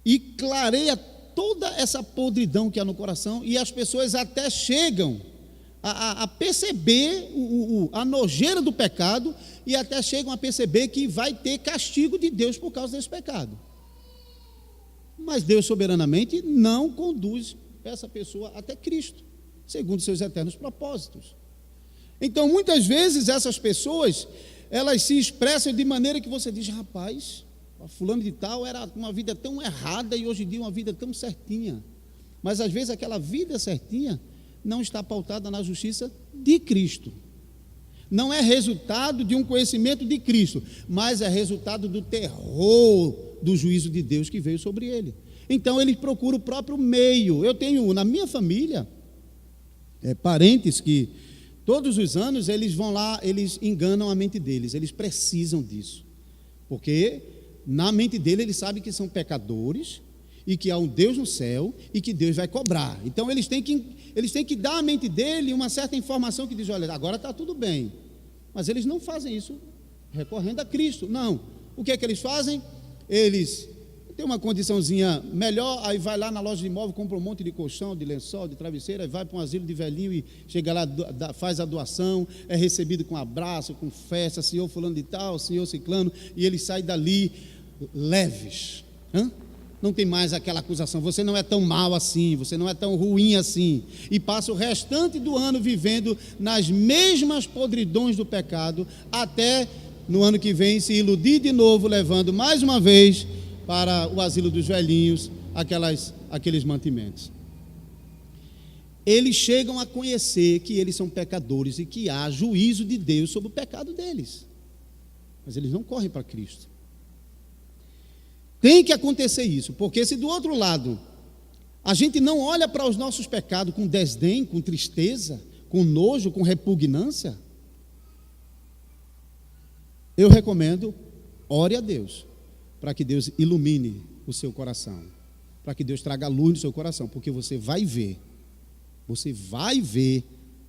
e clareia toda essa podridão que há no coração, e as pessoas até chegam a perceber a nojeira do pecado, e até chegam a perceber que vai ter castigo de Deus por causa desse pecado. Mas Deus soberanamente não conduz essa pessoa até Cristo, segundo seus eternos propósitos. Então, muitas vezes essas pessoas, elas se expressam de maneira que você diz: rapaz, fulano de tal era uma vida tão errada e hoje em dia uma vida tão certinha. Mas às vezes aquela vida certinha não está pautada na justiça de Cristo. Não é resultado de um conhecimento de Cristo, mas é resultado do terror do juízo de Deus que veio sobre ele. Então ele procura o próprio meio. Eu tenho na minha família parentes que todos os anos eles vão lá, eles enganam a mente deles, eles precisam disso, porque na mente dele eles sabem que são pecadores e que há um Deus no céu e que Deus vai cobrar. Então eles têm que dar à mente dele uma certa informação que diz: olha, agora está tudo bem. Mas eles não fazem isso recorrendo a Cristo, não. O que é que eles fazem? Eles têm uma condiçãozinha melhor, aí vai lá na loja de imóvel, compra um monte de colchão, de lençol, de travesseiro, aí vai para um asilo de velhinho e chega lá, faz a doação, é recebido com abraço, com festa, senhor fulano de tal, senhor ciclano, e ele sai dali leves. Não tem mais aquela acusação: você não é tão mal assim, você não é tão ruim assim, e passa o restante do ano vivendo nas mesmas podridões do pecado, até no ano que vem se iludir de novo, levando mais uma vez para o asilo dos velhinhos aqueles mantimentos. Eles chegam a conhecer que eles são pecadores e que há juízo de Deus sobre o pecado deles, mas eles não correm para Cristo. Tem que acontecer isso, porque se do outro lado a gente não olha para os nossos pecados com desdém, com tristeza, com nojo, com repugnância, eu recomendo, ore a Deus, para que Deus ilumine o seu coração, para que Deus traga luz no seu coração, porque você vai ver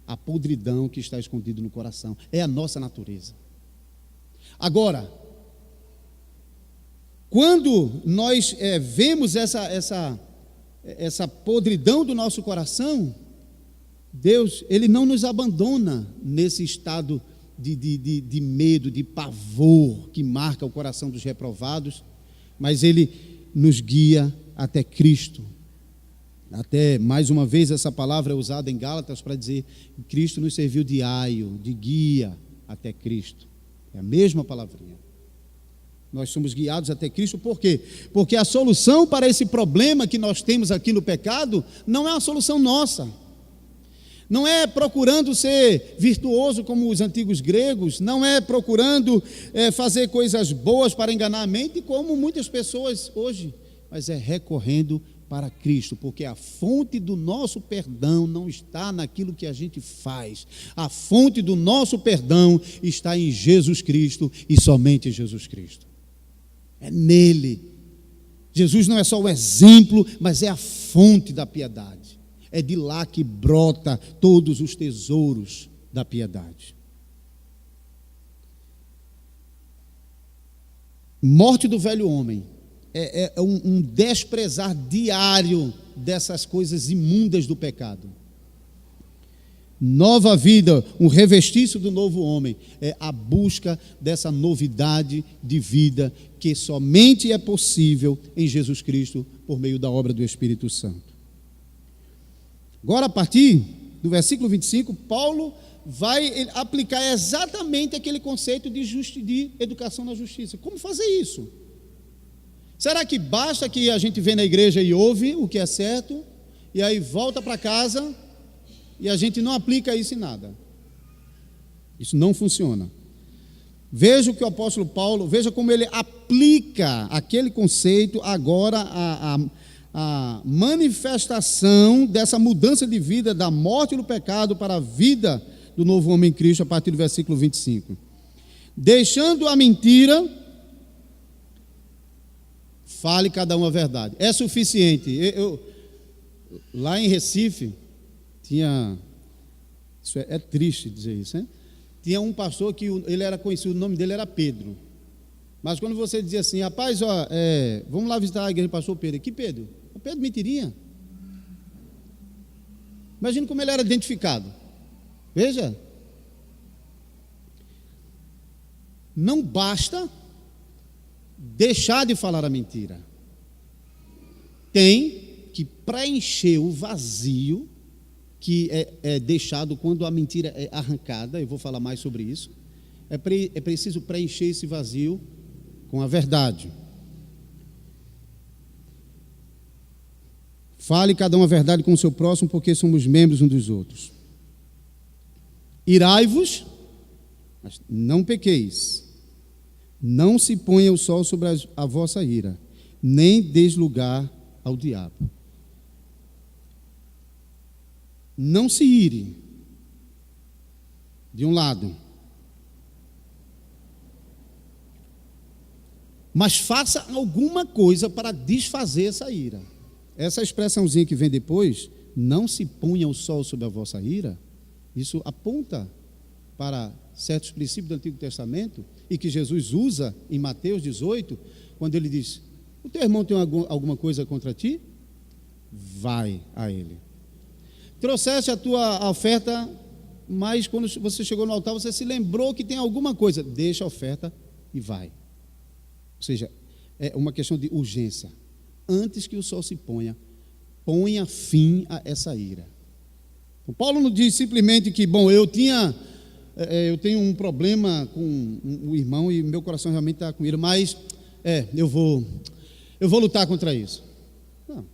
a podridão que está escondida no coração. É a nossa natureza. Agora, quando nós vemos essa podridão do nosso coração, Deus, Ele não nos abandona nesse estado de medo, de pavor que marca o coração dos reprovados, mas Ele nos guia até Cristo. Até, mais uma vez, essa palavra é usada em Gálatas para dizer que Cristo nos serviu de aio, de guia até Cristo. É a mesma palavrinha. Nós somos guiados até Cristo, por quê? Porque a solução para esse problema que nós temos aqui no pecado não é uma solução nossa. Não é procurando ser virtuoso como os antigos gregos, não é procurando fazer coisas boas para enganar a mente, como muitas pessoas hoje, mas é recorrendo para Cristo, porque a fonte do nosso perdão não está naquilo que a gente faz. A fonte do nosso perdão está em Jesus Cristo e somente em Jesus Cristo. É nele. Jesus não é só o exemplo, mas é a fonte da piedade. É de lá que brota todos os tesouros da piedade. Morte do velho homem é um desprezar diário dessas coisas imundas do pecado. Nova vida, um revestício do novo homem, é a busca dessa novidade de vida que somente é possível em Jesus Cristo por meio da obra do Espírito Santo. Agora, a partir do versículo 25, Paulo vai aplicar exatamente aquele conceito de educação na justiça. Como fazer isso? Será que basta que a gente vem na igreja e ouve o que é certo, e aí volta para casa e a gente não aplica isso em nada? Isso não funciona. Veja o que o apóstolo Paulo, veja como ele aplica aquele conceito agora a manifestação dessa mudança de vida, da morte do pecado para a vida do novo homem em Cristo, a partir do versículo 25. Deixando a mentira, fale cada um a verdade. É suficiente. Lá em Recife, isso é triste dizer isso, né? Tinha um pastor que ele era conhecido, o nome dele era Pedro. Mas quando você dizia assim, rapaz, vamos lá visitar a igreja do pastor Pedro. Que Pedro? O Pedro Mentirinha. Imagina como ele era identificado. Veja. Não basta deixar de falar a mentira. Tem que preencher o vazio que é deixado quando a mentira é arrancada. Eu vou falar mais sobre isso. É preciso preencher esse vazio com a verdade. Fale cada um a verdade com o seu próximo, porque somos membros uns dos outros. Irai-vos, mas não pequeis. Não se ponha o sol sobre a vossa ira, nem deis lugar ao diabo. Não se ire, de um lado, mas faça alguma coisa para desfazer essa ira. Essa expressãozinha que vem depois, não se ponha o sol sobre a vossa ira, isso aponta para certos princípios do Antigo Testamento e que Jesus usa em Mateus 18, quando ele diz, o teu irmão tem alguma coisa contra ti? Vai a ele. Trouxeste a tua oferta, mas quando você chegou no altar, você se lembrou que tem alguma coisa, deixa a oferta e vai. Ou seja, é uma questão de urgência. Antes que o sol se ponha fim a essa ira. O Paulo não diz simplesmente que, eu tenho um problema com o irmão e meu coração realmente está com ira, mas eu vou lutar contra isso. Não.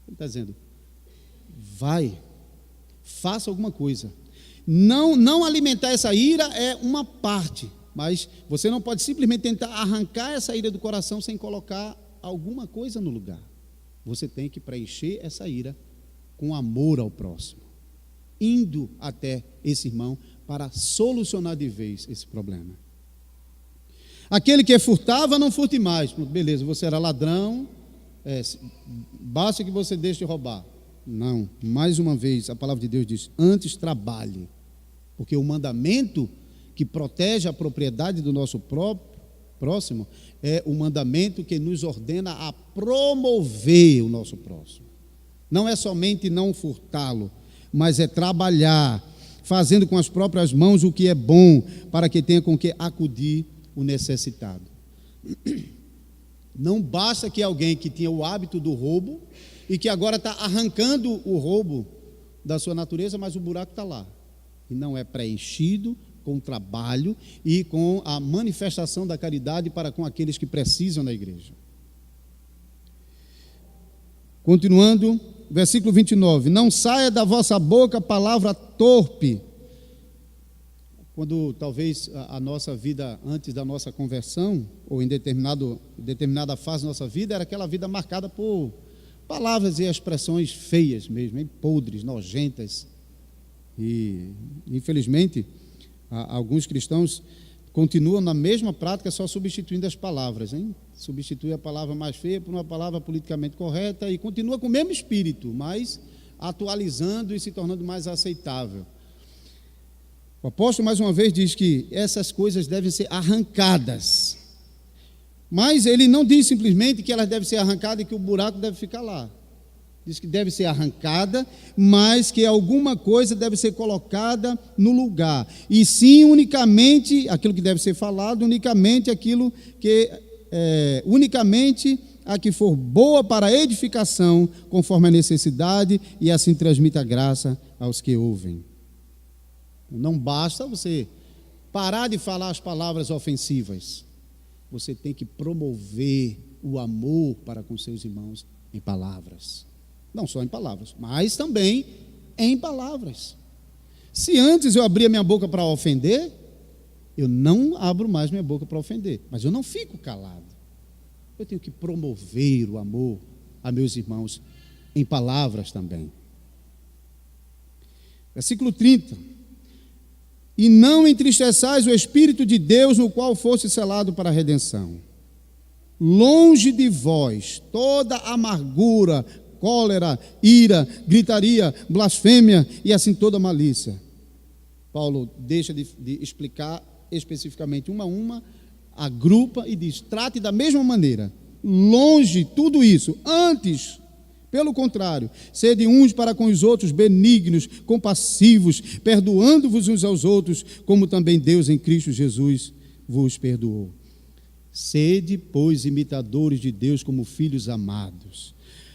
Ele está dizendo, vai, faça alguma coisa. Não alimentar essa ira é uma parte, mas você não pode simplesmente tentar arrancar essa ira do coração sem colocar alguma coisa no lugar. Você tem que preencher essa ira com amor ao próximo, indo até esse irmão para solucionar de vez esse problema. Aquele que furtava, não furte mais. Beleza, você era ladrão, basta que você deixe de roubar. Não, mais uma vez, a palavra de Deus diz, antes trabalhe, porque o mandamento que protege a propriedade do nosso próximo é o mandamento que nos ordena a promover o nosso próximo. Não é somente não furtá-lo, mas é trabalhar, fazendo com as próprias mãos o que é bom, para que tenha com que acudir o necessitado. Não basta que alguém que tinha o hábito do roubo e que agora está arrancando o roubo da sua natureza, mas o buraco está lá. E não é preenchido com o trabalho e com a manifestação da caridade para com aqueles que precisam da igreja. Continuando, versículo 29. Não saia da vossa boca palavra torpe. Quando talvez a nossa vida antes da nossa conversão, ou em determinada fase da nossa vida, era aquela vida marcada por palavras e expressões feias mesmo, podres, nojentas. E, infelizmente, alguns cristãos continuam na mesma prática, só substituindo as palavras, hein? Substitui a palavra mais feia por uma palavra politicamente correta e continua com o mesmo espírito, mas atualizando e se tornando mais aceitável. O apóstolo, mais uma vez, diz que essas coisas devem ser arrancadas. Mas ele não diz simplesmente que elas devem ser arrancadas e que o buraco deve ficar lá. Diz que deve ser arrancada, mas que alguma coisa deve ser colocada no lugar. E sim, unicamente, aquilo que deve ser falado, unicamente aquilo que, unicamente a que for boa para a edificação, conforme a necessidade, e assim transmita a graça aos que ouvem. Não basta você parar de falar as palavras ofensivas. Você tem que promover o amor para com seus irmãos em palavras. Não só em palavras, mas também em palavras. Se antes eu abria minha boca para ofender, eu não abro mais minha boca para ofender. Mas eu não fico calado. Eu tenho que promover o amor a meus irmãos em palavras também. Versículo 30. E não entristeçais o Espírito de Deus, no qual fosse selado para a redenção. Longe de vós toda amargura, cólera, ira, gritaria, blasfêmia e assim toda malícia. Paulo deixa de explicar especificamente uma a uma, agrupa e diz, trate da mesma maneira. Longe tudo isso, antes, pelo contrário, sede uns para com os outros benignos, compassivos, perdoando-vos uns aos outros, como também Deus em Cristo Jesus vos perdoou. Sede, pois, imitadores de Deus como filhos amados.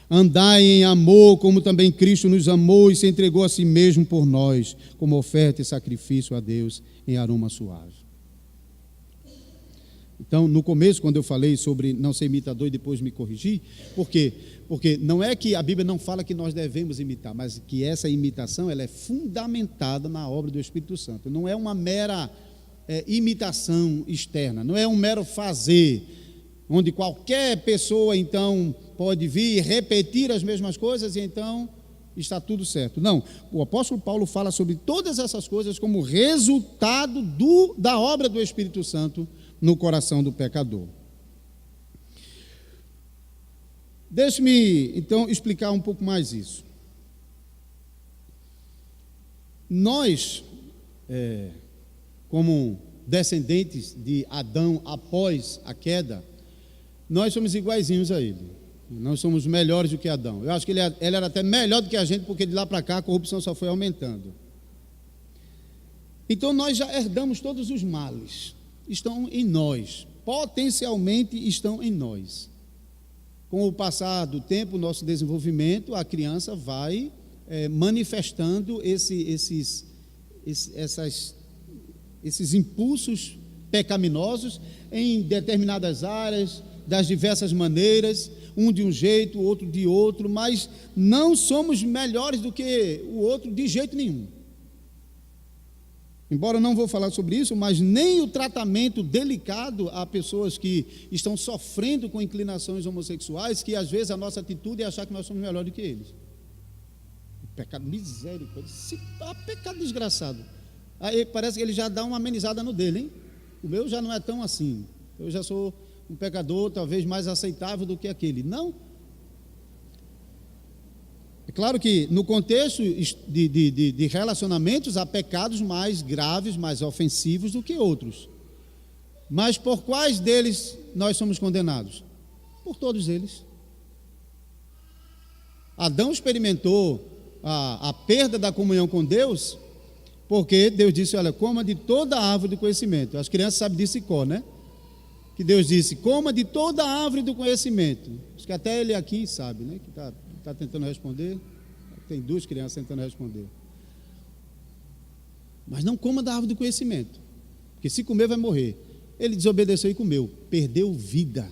Andai em amor, como também Cristo nos amou e se entregou a si mesmo por nós, como oferta e sacrifício a Deus em aroma suave. Então, no começo, quando eu falei sobre não ser imitador e depois me corrigi, por quê? Porque não é que a Bíblia não fala que nós devemos imitar, mas que essa imitação ela é fundamentada na obra do Espírito Santo. Não é uma mera imitação externa, não é um mero fazer, onde qualquer pessoa, então, pode vir e repetir as mesmas coisas e, então, está tudo certo. Não, o apóstolo Paulo fala sobre todas essas coisas como resultado da obra do Espírito Santo no coração do pecador. Deixe-me, então, explicar um pouco mais isso. Nós, como descendentes de Adão após a queda, nós somos iguaizinhos a ele. Nós somos melhores do que Adão. Eu acho que ele era até melhor do que a gente, porque de lá para cá a corrupção só foi aumentando. Então nós já herdamos todos os males. Estão em nós. Potencialmente estão em nós. Com o passar do tempo, nosso desenvolvimento, a criança vai manifestando esses impulsos pecaminosos em determinadas áreas, das diversas maneiras, um de um jeito, o outro de outro, mas não somos melhores do que o outro de jeito nenhum. Embora eu não vou falar sobre isso, mas nem o tratamento delicado a pessoas que estão sofrendo com inclinações homossexuais, que às vezes a nossa atitude é achar que nós somos melhores do que eles. Pecado, misericórdia, pecado desgraçado. Aí parece que ele já dá uma amenizada no dele, hein? O meu já não é tão assim. Eu já sou um pecador talvez mais aceitável do que aquele. Não. É claro que no contexto de relacionamentos há pecados mais graves, mais ofensivos do que outros. Mas por quais deles nós somos condenados? Por todos eles. Adão experimentou a perda da comunhão com Deus, porque Deus disse, olha, coma de toda a árvore do conhecimento. As crianças sabem disso e né? que Deus disse: coma de toda a árvore do conhecimento. Acho que até ele aqui sabe, né? Que está tentando responder. Tem duas crianças tentando responder. Mas não coma da árvore do conhecimento, porque se comer vai morrer. Ele desobedeceu e comeu, perdeu vida,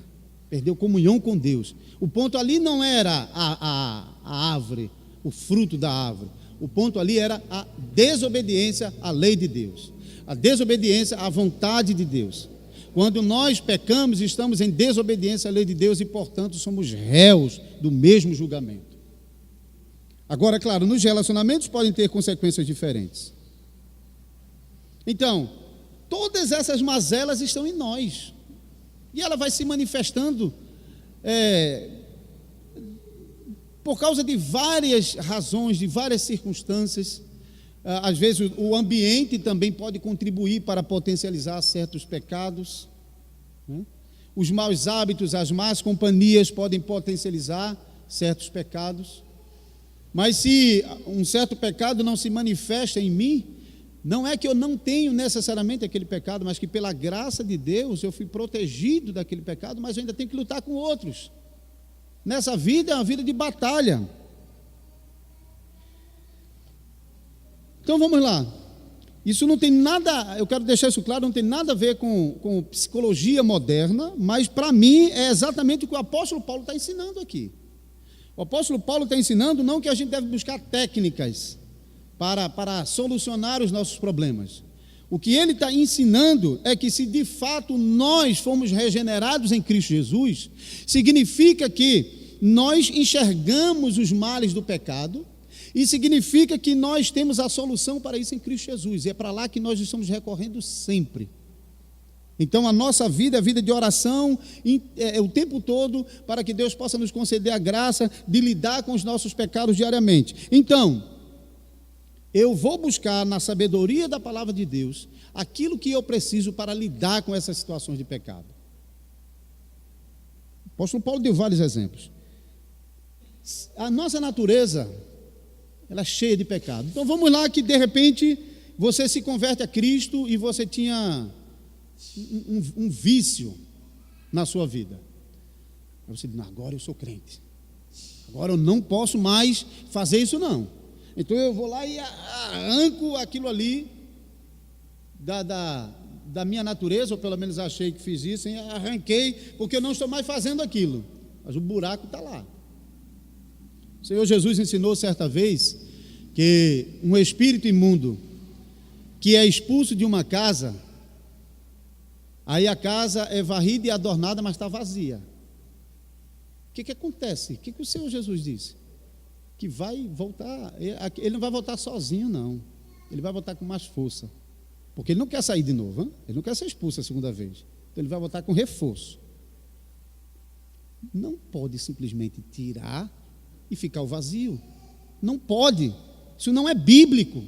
perdeu comunhão com Deus. O ponto ali não era a árvore, o fruto da árvore. O ponto ali era a desobediência à lei de Deus, a desobediência à vontade de Deus. Quando nós pecamos, estamos em desobediência à lei de Deus e, portanto, somos réus do mesmo julgamento. Agora, claro, nos relacionamentos podem ter consequências diferentes. Então, todas essas mazelas estão em nós. E ela vai se manifestando por causa de várias razões, de várias circunstâncias. Às vezes o ambiente também pode contribuir para potencializar certos pecados, né? Os maus hábitos, as más companhias podem potencializar certos pecados. Mas se um certo pecado não se manifesta em mim, não é que eu não tenho necessariamente aquele pecado, mas que pela graça de Deus eu fui protegido daquele pecado, mas eu ainda tenho que lutar com outros. Nessa vida é uma vida de batalha. Então vamos lá. Isso não tem nada, eu quero deixar isso claro, não tem nada a ver com psicologia moderna, mas para mim é exatamente o que o apóstolo Paulo está ensinando aqui. O apóstolo Paulo está ensinando não que a gente deve buscar técnicas para solucionar os nossos problemas. O que ele está ensinando é que se de fato nós fomos regenerados em Cristo Jesus, significa que nós enxergamos os males do pecado e significa que nós temos a solução para isso em Cristo Jesus. E é para lá que nós estamos recorrendo sempre. Então a nossa vida é a vida de oração o tempo todo para que Deus possa nos conceder a graça de lidar com os nossos pecados diariamente. Então, eu vou buscar na sabedoria da palavra de Deus aquilo que eu preciso para lidar com essas situações de pecado. O apóstolo Paulo deu vários exemplos. A nossa natureza, ela é cheia de pecado. Então vamos lá que de repente você se converte a Cristo e você tinha um vício na sua vida. Aí você diz: não, agora eu sou crente, agora eu não posso mais fazer isso não. Então eu vou lá e arranco aquilo ali da minha natureza, ou pelo menos achei que fiz isso, e arranquei, porque eu não estou mais fazendo aquilo, mas o buraco está lá. O Senhor Jesus ensinou certa vez que um espírito imundo que é expulso de uma casa, aí a casa é varrida e adornada, mas está vazia. O que acontece? O que o Senhor Jesus disse? Que vai voltar, ele não vai voltar sozinho não, ele vai voltar com mais força, porque ele não quer sair de novo, hein? Ele não quer ser expulso a segunda vez, então ele vai voltar com reforço. Não pode simplesmente tirar e ficar o vazio, não pode, isso não é bíblico.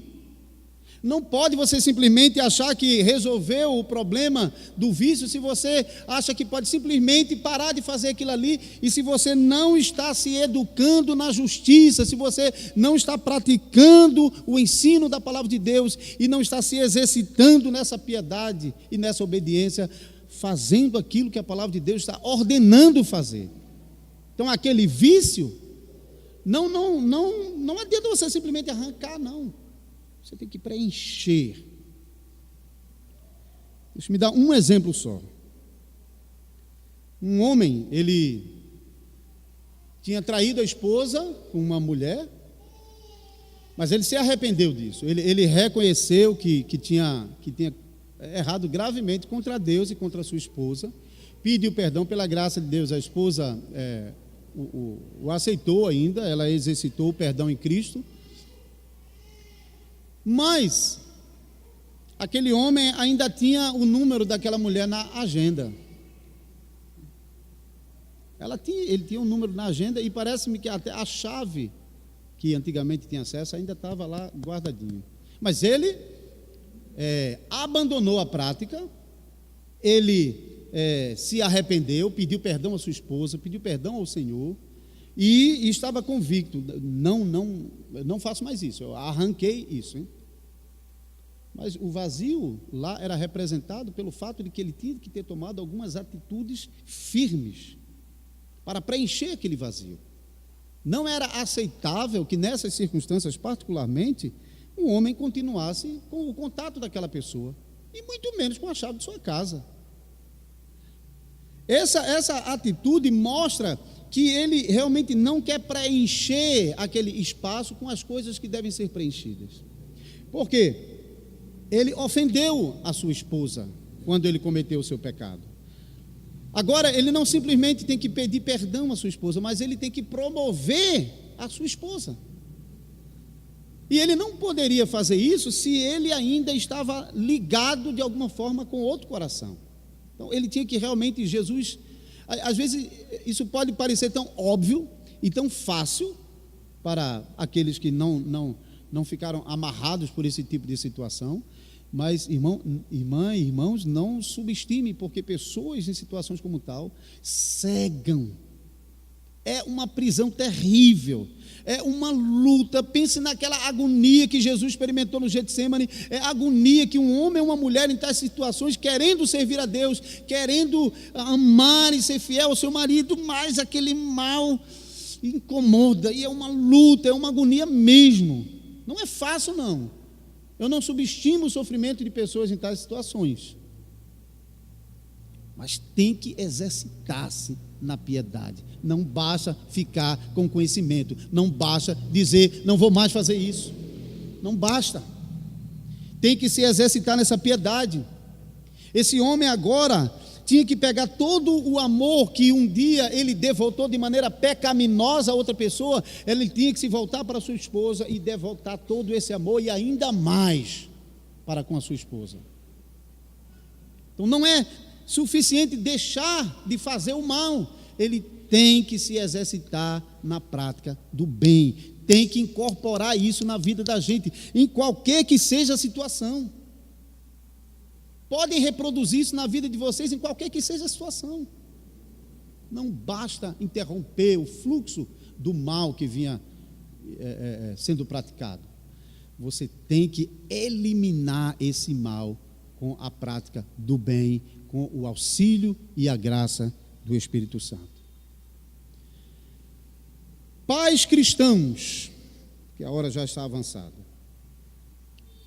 Não pode você simplesmente achar que resolveu o problema do vício se você acha que pode simplesmente parar de fazer aquilo ali, e se você não está se educando na justiça, se você não está praticando o ensino da palavra de Deus e não está se exercitando nessa piedade e nessa obediência, fazendo aquilo que a palavra de Deus está ordenando fazer. Então aquele vício, não adianta você simplesmente arrancar, não. Você tem que preencher. Deixa eu me dar um exemplo só. Um homem, ele tinha traído a esposa com uma mulher, mas ele se arrependeu disso. Ele reconheceu que tinha errado gravemente contra Deus e contra a sua esposa, pediu perdão pela graça de Deus. A esposa o aceitou ainda, ela exercitou o perdão em Cristo. Mas aquele homem ainda tinha o número daquela mulher na agenda. Ele tinha um número na agenda e parece-me que até a chave que antigamente tinha acesso ainda estava lá guardadinho. Mas ele abandonou a prática, ele se arrependeu, pediu perdão à sua esposa, pediu perdão ao Senhor e estava convicto: não faço mais isso, eu arranquei isso, hein? Mas o vazio lá era representado pelo fato de que ele tinha que ter tomado algumas atitudes firmes para preencher aquele vazio. Não era aceitável que nessas circunstâncias, particularmente, um homem continuasse com o contato daquela pessoa, e muito menos com a chave de sua casa. Essa atitude mostra que ele realmente não quer preencher aquele espaço com as coisas que devem ser preenchidas. Por quê? Ele ofendeu a sua esposa quando ele cometeu o seu pecado. Agora, ele não simplesmente tem que pedir perdão à sua esposa, mas ele tem que promover a sua esposa. E ele não poderia fazer isso se ele ainda estava ligado de alguma forma com outro coração. Então, ele tinha que realmente, Jesus, às vezes isso pode parecer tão óbvio e tão fácil para aqueles que não ficaram amarrados por esse tipo de situação, mas irmãos, não subestime, porque pessoas em situações como tal cegam. É uma prisão terrível, é uma luta. Pense naquela agonia que Jesus experimentou no Getsemane. É a agonia que um homem ou uma mulher em tais situações, querendo servir a Deus, querendo amar e ser fiel ao seu marido, mas aquele mal incomoda, e é uma luta, é uma agonia mesmo. Não é fácil, não. Eu não subestimo o sofrimento de pessoas em tais situações, mas tem que exercitar-se na piedade. Não basta ficar com conhecimento, não basta dizer, não vou mais fazer isso, não basta. Tem que se exercitar nessa piedade. Esse homem agora tinha que pegar todo o amor que um dia ele devoltou de maneira pecaminosa a outra pessoa, ele tinha que se voltar para a sua esposa e devoltar todo esse amor e ainda mais para com a sua esposa. Então não é suficiente deixar de fazer o mal, ele tem que se exercitar na prática do bem, tem que incorporar isso na vida da gente, em qualquer que seja a situação. Podem reproduzir isso na vida de vocês em qualquer que seja a situação. Não basta interromper o fluxo do mal que vinha sendo praticado. Você tem que eliminar esse mal com a prática do bem, com o auxílio e a graça do Espírito Santo. Pais cristãos, que a hora já está avançada.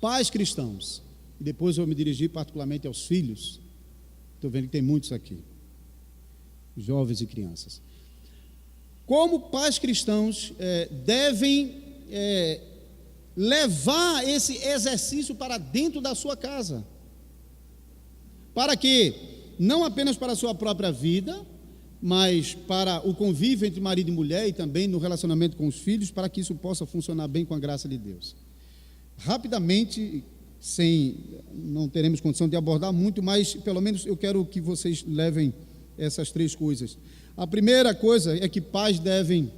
Pais cristãos. E depois eu me dirigi particularmente aos filhos. Estou vendo que tem muitos aqui, jovens e crianças. Como pais cristãos devem levar esse exercício para dentro da sua casa, para que, não apenas para a sua própria vida, mas para o convívio entre marido e mulher e também no relacionamento com os filhos, para que isso possa funcionar bem com a graça de Deus. Rapidamente, não teremos condição de abordar muito, mas pelo menos eu quero que vocês levem essas 3 coisas. A primeira coisa é que pais devem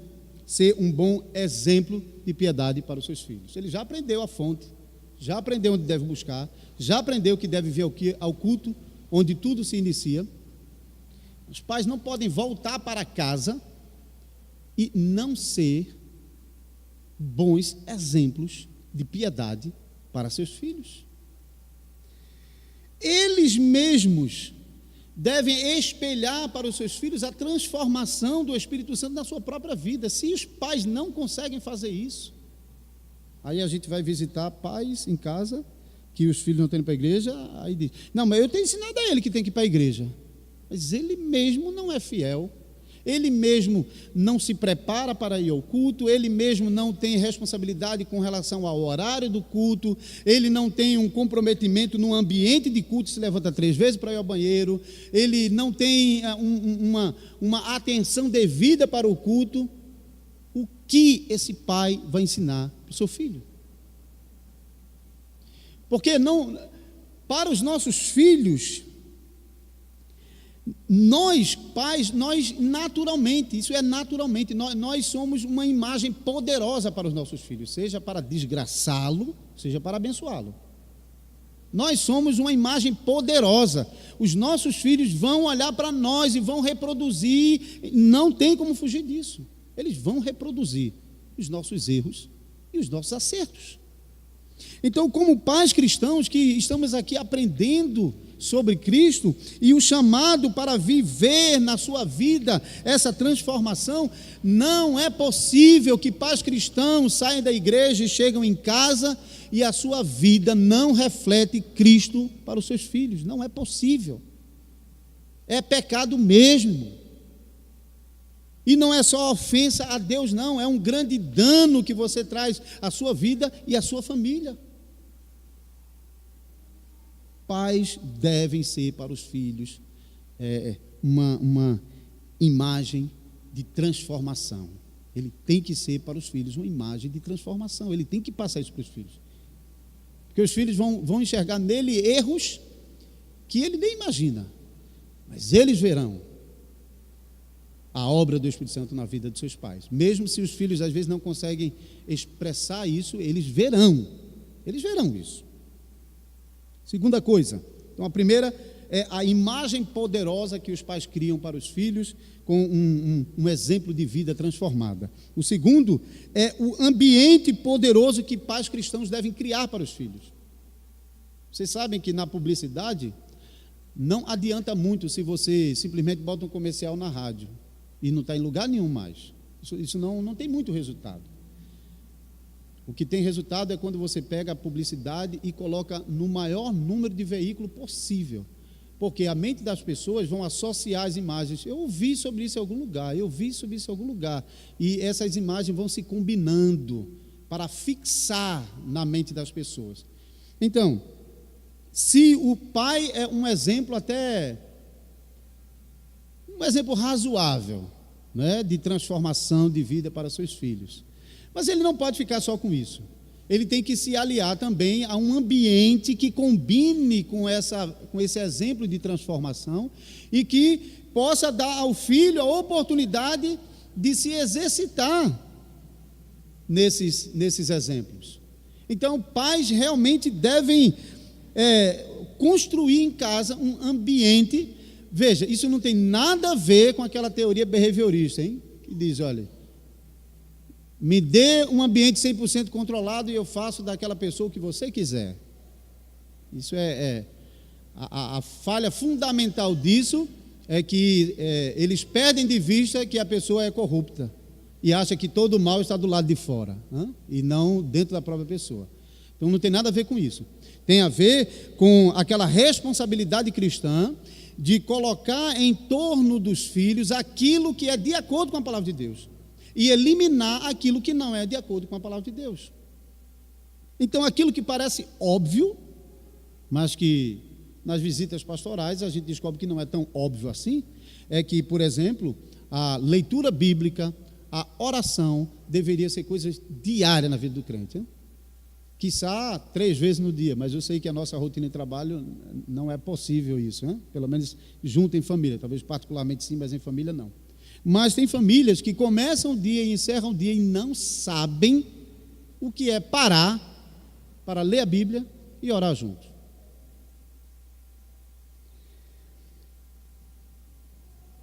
ser um bom exemplo de piedade para os seus filhos. Ele já aprendeu a fonte, já aprendeu onde deve buscar, já aprendeu que deve vir ao culto, onde tudo se inicia. Os pais não podem voltar para casa e não ser bons exemplos de piedade para seus filhos. Eles mesmos devem espelhar para os seus filhos a transformação do Espírito Santo na sua própria vida. Se os pais não conseguem fazer isso, aí a gente vai visitar pais em casa que os filhos não têm para a igreja, aí diz, não, mas eu tenho ensinado a ele que tem que ir para a igreja, mas ele mesmo não é fiel, ele mesmo não se prepara para ir ao culto, ele mesmo não tem responsabilidade com relação ao horário do culto, ele não tem um comprometimento no ambiente de culto, se levanta 3 vezes para ir ao banheiro, ele não tem uma atenção devida para o culto. O que esse pai vai ensinar para o seu filho? Porque não, para os nossos filhos, nós pais, nós naturalmente, isso é naturalmente, nós somos uma imagem poderosa para os nossos filhos, seja para desgraçá-lo, seja para abençoá-lo. Nós somos uma imagem poderosa. Os nossos filhos vão olhar para nós e vão reproduzir, não tem como fugir disso. Eles vão reproduzir os nossos erros e os nossos acertos. Então, como pais cristãos que estamos aqui aprendendo sobre Cristo e o chamado para viver na sua vida essa transformação, não é possível que pais cristãos saiam da igreja e chegam em casa e a sua vida não reflete Cristo para os seus filhos. Não é possível. É pecado mesmo. E não é só ofensa a Deus, não. É um grande dano que você traz à sua vida e à sua família. Pais devem ser para os filhos uma imagem de transformação. Ele tem que ser para os filhos uma imagem de transformação. Ele tem que passar isso para os filhos. Porque os filhos vão enxergar nele erros que ele nem imagina. Mas eles verão a obra do Espírito Santo na vida de seus pais. Mesmo se os filhos às vezes não conseguem expressar isso, eles verão. Eles verão isso. Segunda coisa, então a primeira é a imagem poderosa que os pais criam para os filhos com um exemplo de vida transformada. O segundo é o ambiente poderoso que pais cristãos devem criar para os filhos. Vocês sabem que na publicidade não adianta muito se você simplesmente bota um comercial na rádio e não está em lugar nenhum mais. Isso não tem muito resultado. O que tem resultado é quando você pega a publicidade e coloca no maior número de veículos possível, porque a mente das pessoas vão associar as imagens. Eu ouvi sobre isso em algum lugar, e essas imagens vão se combinando para fixar na mente das pessoas. Então, se o pai é um exemplo razoável, né, de transformação de vida para seus filhos, mas ele não pode ficar só com isso. Ele tem que se aliar também a um ambiente que combine com esse exemplo de transformação e que possa dar ao filho a oportunidade de se exercitar nesses exemplos. Então, pais realmente devem construir em casa um ambiente. Veja, isso não tem nada a ver com aquela teoria behaviorista, hein? Que diz, olha, me dê um ambiente 100% controlado e eu faço daquela pessoa o que você quiser. Isso a falha fundamental disso é que eles perdem de vista que a pessoa é corrupta e acha que todo o mal está do lado de fora, e não dentro da própria pessoa. Então não tem nada a ver com isso. Tem a ver com aquela responsabilidade cristã de colocar em torno dos filhos aquilo que é de acordo com a palavra de Deus e eliminar aquilo que não é de acordo com a palavra de Deus. Então, aquilo que parece óbvio, mas que nas visitas pastorais a gente descobre que não é tão óbvio assim, é que, por exemplo, a leitura bíblica, a oração, deveria ser coisa diária na vida do crente, né? Quiçá 3 vezes no dia, mas eu sei que a nossa rotina de trabalho não é possível isso, né? Pelo menos junto em família, talvez particularmente sim, mas em família não. Mas tem famílias que começam o dia e encerram o dia e não sabem o que é parar para ler a Bíblia e orar juntos.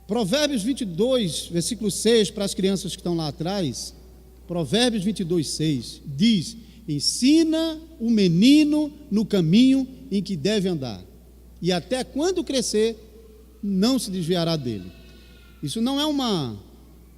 Provérbios 22, versículo 6, para as crianças que estão lá atrás, Provérbios 22, 6, diz: ensina o menino no caminho em que deve andar, e até quando crescer, não se desviará dele. Isso não é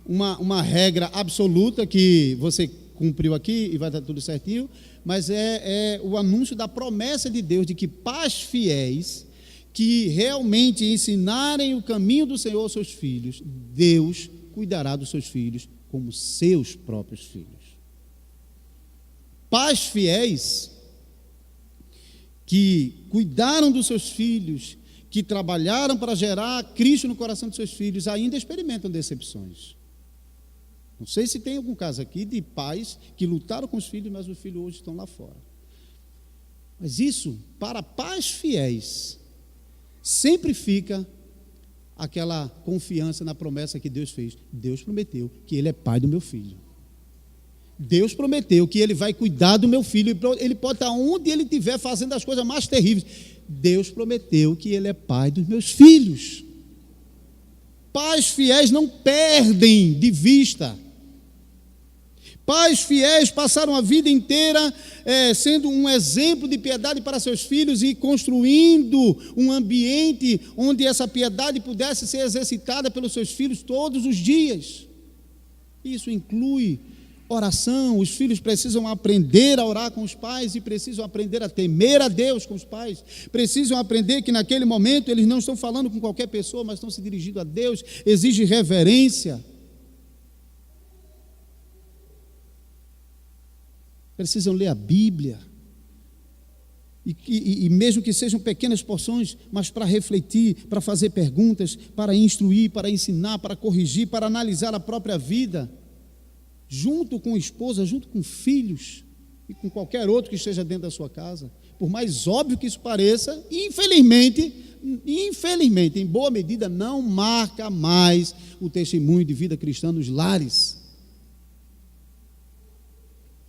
uma regra absoluta que você cumpriu aqui e vai dar tudo certinho, mas é o anúncio da promessa de Deus de que pais fiéis que realmente ensinarem o caminho do Senhor aos seus filhos, Deus cuidará dos seus filhos como seus próprios filhos. Pais fiéis que cuidaram dos seus filhos, que trabalharam para gerar Cristo no coração de seus filhos, ainda experimentam decepções. Não sei se tem algum caso aqui de pais que lutaram com os filhos, mas os filhos hoje estão lá fora. Mas isso, para pais fiéis, sempre fica aquela confiança na promessa que Deus fez. Deus prometeu que Ele é pai do meu filho. Deus prometeu que Ele vai cuidar do meu filho. Ele pode estar onde Ele estiver fazendo as coisas mais terríveis. Deus prometeu que Ele é pai dos meus filhos. Pais fiéis não perdem de vista. Pais fiéis passaram a vida inteira sendo um exemplo de piedade para seus filhos e construindo um ambiente onde essa piedade pudesse ser exercitada pelos seus filhos todos os dias. Isso inclui oração. Os filhos precisam aprender a orar com os pais e precisam aprender a temer a Deus com os pais. Precisam aprender que naquele momento eles não estão falando com qualquer pessoa, mas estão se dirigindo a Deus. Exige reverência. Precisam ler a Bíblia, e mesmo que sejam pequenas porções, mas para refletir, para fazer perguntas, para instruir, para ensinar, para corrigir, para analisar a própria vida, junto com a esposa, junto com filhos, e com qualquer outro que esteja dentro da sua casa. Por mais óbvio que isso pareça, infelizmente, em boa medida, não marca mais o testemunho de vida cristã nos lares.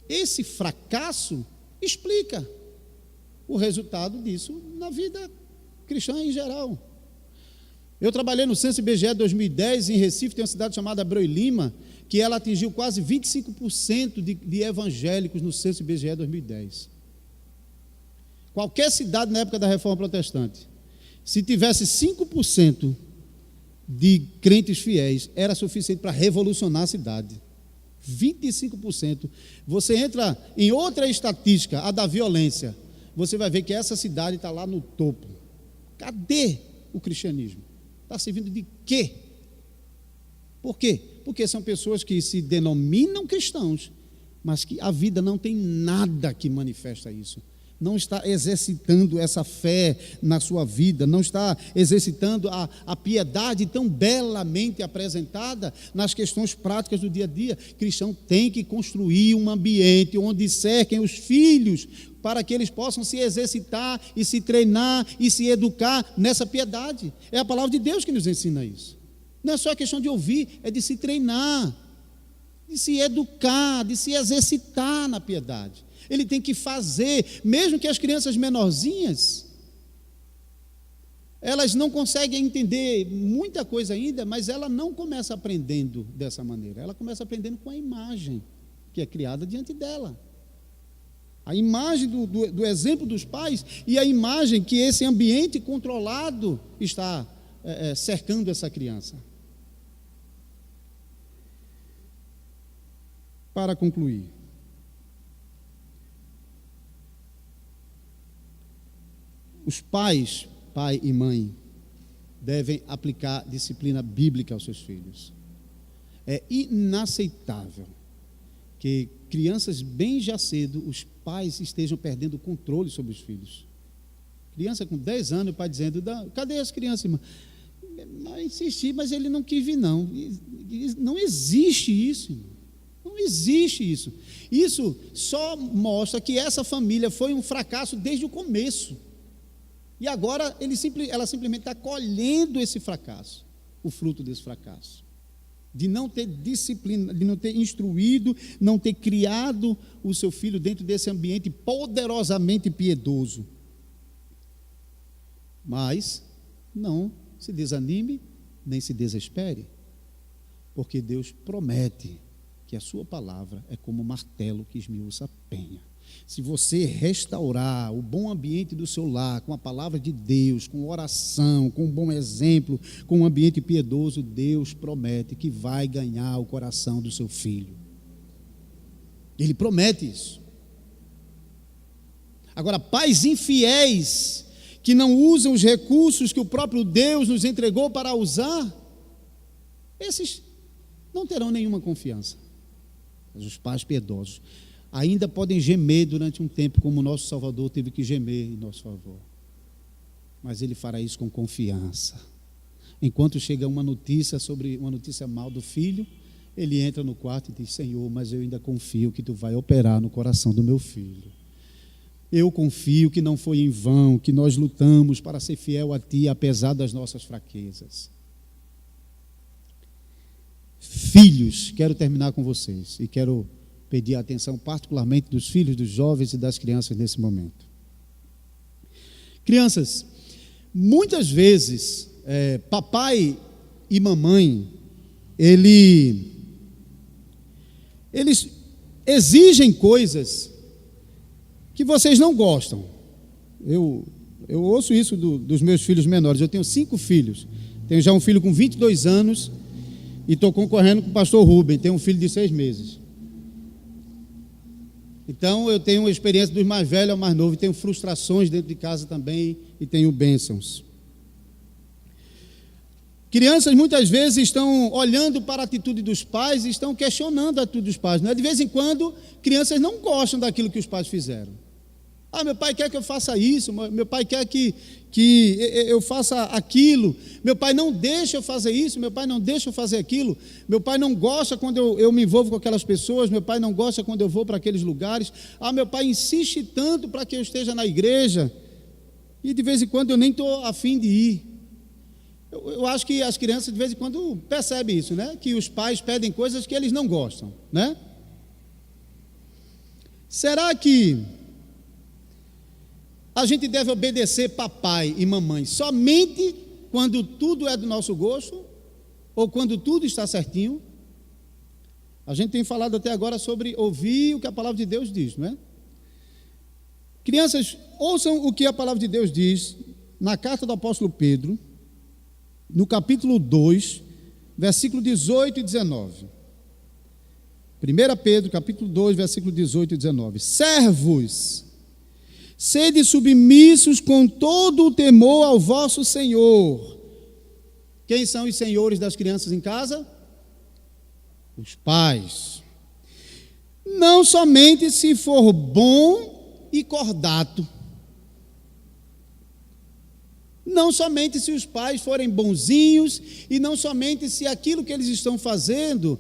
Esse fracasso explica o resultado disso na vida cristã em geral. Eu trabalhei no Censo IBGE 2010 em Recife, tem uma cidade chamada Abreu e Lima, que ela atingiu quase 25% de evangélicos no Censo IBGE 2010. Qualquer cidade na época da Reforma Protestante, se tivesse 5% de crentes fiéis, era suficiente para revolucionar a cidade. 25%. Você entra em outra estatística, a da violência, você vai ver que essa cidade está lá no topo. Cadê o cristianismo? Está servindo de quê? Por quê? Porque são pessoas que se denominam cristãos, mas que a vida não tem nada que manifesta isso. Não está exercitando essa fé na sua vida, não está exercitando a piedade tão belamente apresentada nas questões práticas do dia a dia. O cristão tem que construir um ambiente onde cerquem os filhos para que eles possam se exercitar e se treinar e se educar nessa piedade. É a palavra de Deus que nos ensina isso. Não é só a questão de ouvir, é de se treinar, de se educar, de se exercitar na piedade. Ele tem que fazer, mesmo que as crianças menorzinhas, elas não conseguem entender muita coisa ainda, mas ela não começa aprendendo dessa maneira, ela começa aprendendo com a imagem que é criada diante dela. A imagem do exemplo dos pais e a imagem que esse ambiente controlado está cercando essa criança. Para concluir, os pais, pai e mãe, devem aplicar disciplina bíblica aos seus filhos. É inaceitável que crianças bem já cedo, os pais estejam perdendo o controle sobre os filhos. Criança com 10 anos, o pai dizendo, cadê as crianças, irmã? Não insisti, mas ele não quis vir, não. Não existe isso, irmão. Não existe isso. Isso só mostra que essa família foi um fracasso desde o começo. E agora ela simplesmente está colhendo esse fracasso, o fruto desse fracasso. De não ter disciplina, de não ter instruído, não ter criado o seu filho dentro desse ambiente poderosamente piedoso. Mas não se desanime, nem se desespere, porque Deus promete que a sua palavra é como martelo que esmiuça a penha. Se você restaurar o bom ambiente do seu lar, com a palavra de Deus, com oração, com um bom exemplo, com um ambiente piedoso, Deus promete que vai ganhar o coração do seu filho. Ele promete isso. Agora, pais infiéis, que não usam os recursos que o próprio Deus nos entregou para usar, esses não terão nenhuma confiança. Mas os pais piedosos ainda podem gemer durante um tempo, como o nosso Salvador teve que gemer em nosso favor. Mas ele fará isso com confiança. Enquanto chega uma notícia mal do filho, ele entra no quarto e diz, Senhor, mas eu ainda confio que tu vai operar no coração do meu filho. Eu confio que não foi em vão, que nós lutamos para ser fiel a ti, apesar das nossas fraquezas. Filhos, quero terminar com vocês e quero pedir a atenção particularmente dos filhos, dos jovens e das crianças nesse momento. Crianças, muitas vezes, papai e mamãe, eles exigem coisas que vocês não gostam. Eu ouço isso dos meus filhos menores. Eu tenho 5 filhos. Tenho já um filho com 22 anos e estou concorrendo com o pastor Rubem. Tenho um filho de 6 meses. Então eu tenho uma experiência dos mais velhos ao mais novo. E tenho frustrações dentro de casa também e tenho bênçãos. Crianças muitas vezes estão olhando para a atitude dos pais e estão questionando a atitude dos pais. Não é? De vez em quando, crianças não gostam daquilo que os pais fizeram. Meu pai quer que eu faça isso, meu pai quer que eu faça aquilo, meu pai não deixa eu fazer isso, meu pai não deixa eu fazer aquilo, meu pai não gosta quando eu me envolvo com aquelas pessoas, meu pai não gosta quando eu vou para aqueles lugares, meu pai insiste tanto para que eu esteja na igreja, e de vez em quando eu nem estou afim de ir. Eu acho que as crianças de vez em quando percebem isso, né? Que os pais pedem coisas que eles não gostam, né? Será que a gente deve obedecer papai e mamãe somente quando tudo é do nosso gosto ou quando tudo está certinho? A gente tem falado até agora sobre ouvir o que a palavra de Deus diz, não é? Crianças, ouçam o que a palavra de Deus diz na carta do apóstolo Pedro, no capítulo 2, versículo 18 e 19. 1 Pedro, capítulo 2, versículo 18 e 19. Servos, sede submissos com todo o temor ao vosso Senhor. Quem são os senhores das crianças em casa? Os pais. Não somente se for bom e cordato. Não somente se os pais forem bonzinhos e não somente se aquilo que eles estão fazendo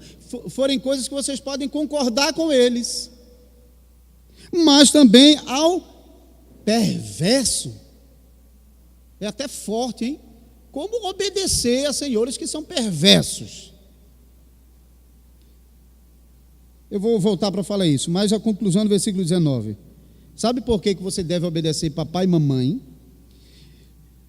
forem coisas que vocês podem concordar com eles, mas também ao perverso. É até forte, hein? Como obedecer a senhores que são perversos? Eu vou voltar para falar isso, mas a conclusão do versículo 19. Sabe por que você deve obedecer papai e mamãe?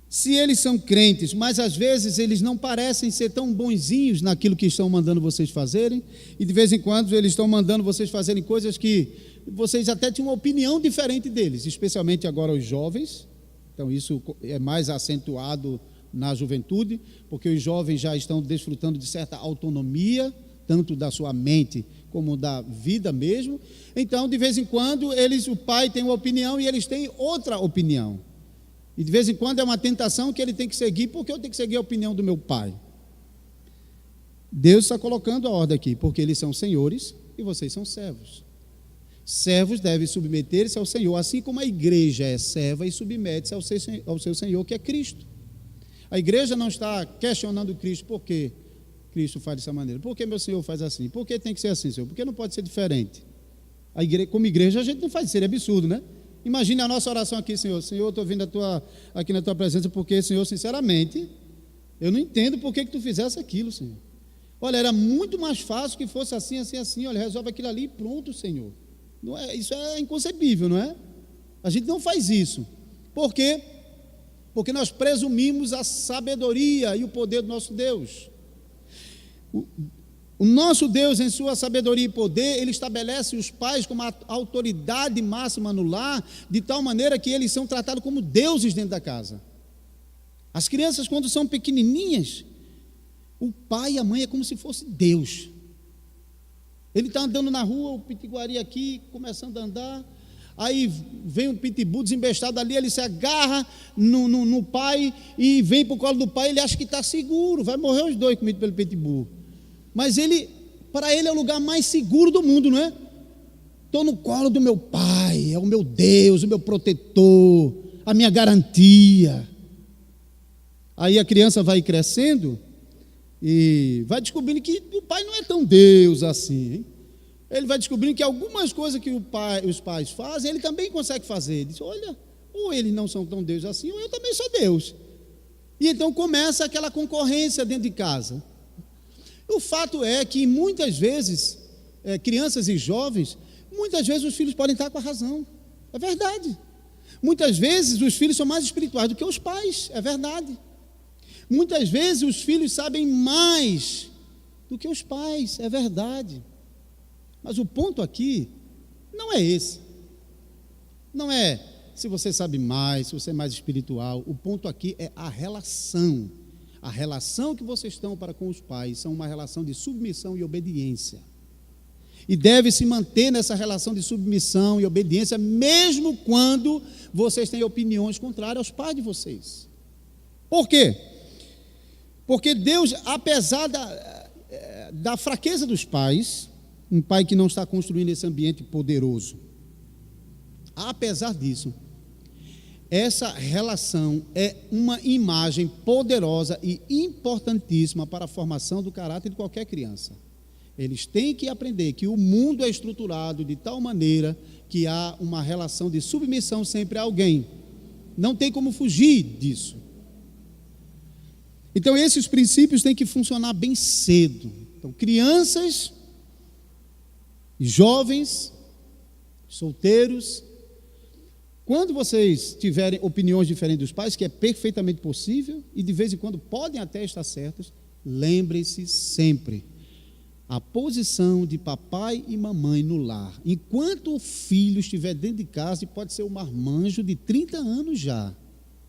Se eles são crentes, mas às vezes eles não parecem ser tão bonzinhos naquilo que estão mandando vocês fazerem, e de vez em quando eles estão mandando vocês fazerem coisas que vocês até tinham uma opinião diferente deles, especialmente agora os jovens. Então isso é mais acentuado na juventude, porque os jovens já estão desfrutando de certa autonomia, tanto da sua mente como da vida mesmo. Então, de vez em quando, o pai tem uma opinião e eles têm outra opinião. E de vez em quando é uma tentação que ele tem que seguir, porque eu tenho que seguir a opinião do meu pai. Deus está colocando a ordem aqui, porque eles são senhores e vocês são servos. Servos devem submeter-se ao Senhor, assim como a igreja é serva e submete-se ao seu Senhor, que é Cristo. A igreja não está questionando Cristo, por que Cristo faz dessa maneira? Por que meu Senhor faz assim? Por que tem que ser assim, Senhor? Por que não pode ser diferente? Como igreja a gente não faz, seria absurdo, né? Imagine a nossa oração aqui, Senhor. Senhor, eu estou vindo aqui na tua presença porque, Senhor, sinceramente, eu não entendo por que tu fizesse aquilo, Senhor. Olha, era muito mais fácil que fosse assim, assim, assim. Olha, resolve aquilo ali e pronto, Senhor. Não é, isso é inconcebível, não é? A gente não faz isso. Por quê? Porque nós presumimos a sabedoria e o poder do nosso Deus. O nosso Deus, em sua sabedoria e poder, Ele estabelece os pais como a autoridade máxima no lar, de tal maneira que eles são tratados como deuses dentro da casa. As crianças, quando são pequenininhas, o pai e a mãe é como se fosse Deus. Ele está andando na rua, o pitiguari aqui, começando a andar, aí vem um pitbull desembestado ali, ele se agarra no pai e vem para o colo do pai, ele acha que está seguro, vai morrer os dois comidos pelo pitbull. Mas para ele é o lugar mais seguro do mundo, não é? Estou no colo do meu pai, é o meu Deus, o meu protetor, a minha garantia. Aí a criança vai crescendo e vai descobrindo que o pai não é tão Deus assim, hein? Ele vai descobrindo que algumas coisas que os pais fazem, ele também consegue fazer. Ele diz, olha, ou eles não são tão Deus assim, ou eu também sou Deus. E então começa aquela concorrência dentro de casa. O fato é que muitas vezes, crianças e jovens, muitas vezes os filhos podem estar com a razão. É verdade. Muitas vezes os filhos são mais espirituais do que os pais. É verdade. Muitas vezes os filhos sabem mais do que os pais. É verdade. Mas o ponto aqui não é esse. Não é se você sabe mais, se você é mais espiritual. O ponto aqui é a relação. A relação que vocês estão para com os pais são uma relação de submissão e obediência. E deve se manter nessa relação de submissão e obediência, mesmo quando vocês têm opiniões contrárias aos pais de vocês. Por quê? Porque Deus, apesar da fraqueza dos pais, um pai que não está construindo esse ambiente poderoso, apesar disso, essa relação é uma imagem poderosa e importantíssima para a formação do caráter de qualquer criança. Eles têm que aprender que o mundo é estruturado de tal maneira que há uma relação de submissão sempre a alguém. Não tem como fugir disso. Então, esses princípios têm que funcionar bem cedo. Então, crianças, jovens, solteiros, quando vocês tiverem opiniões diferentes dos pais, que é perfeitamente possível, e de vez em quando podem até estar certas, lembrem-se sempre, a posição de papai e mamãe no lar, enquanto o filho estiver dentro de casa, e pode ser um marmanjo de 30 anos já,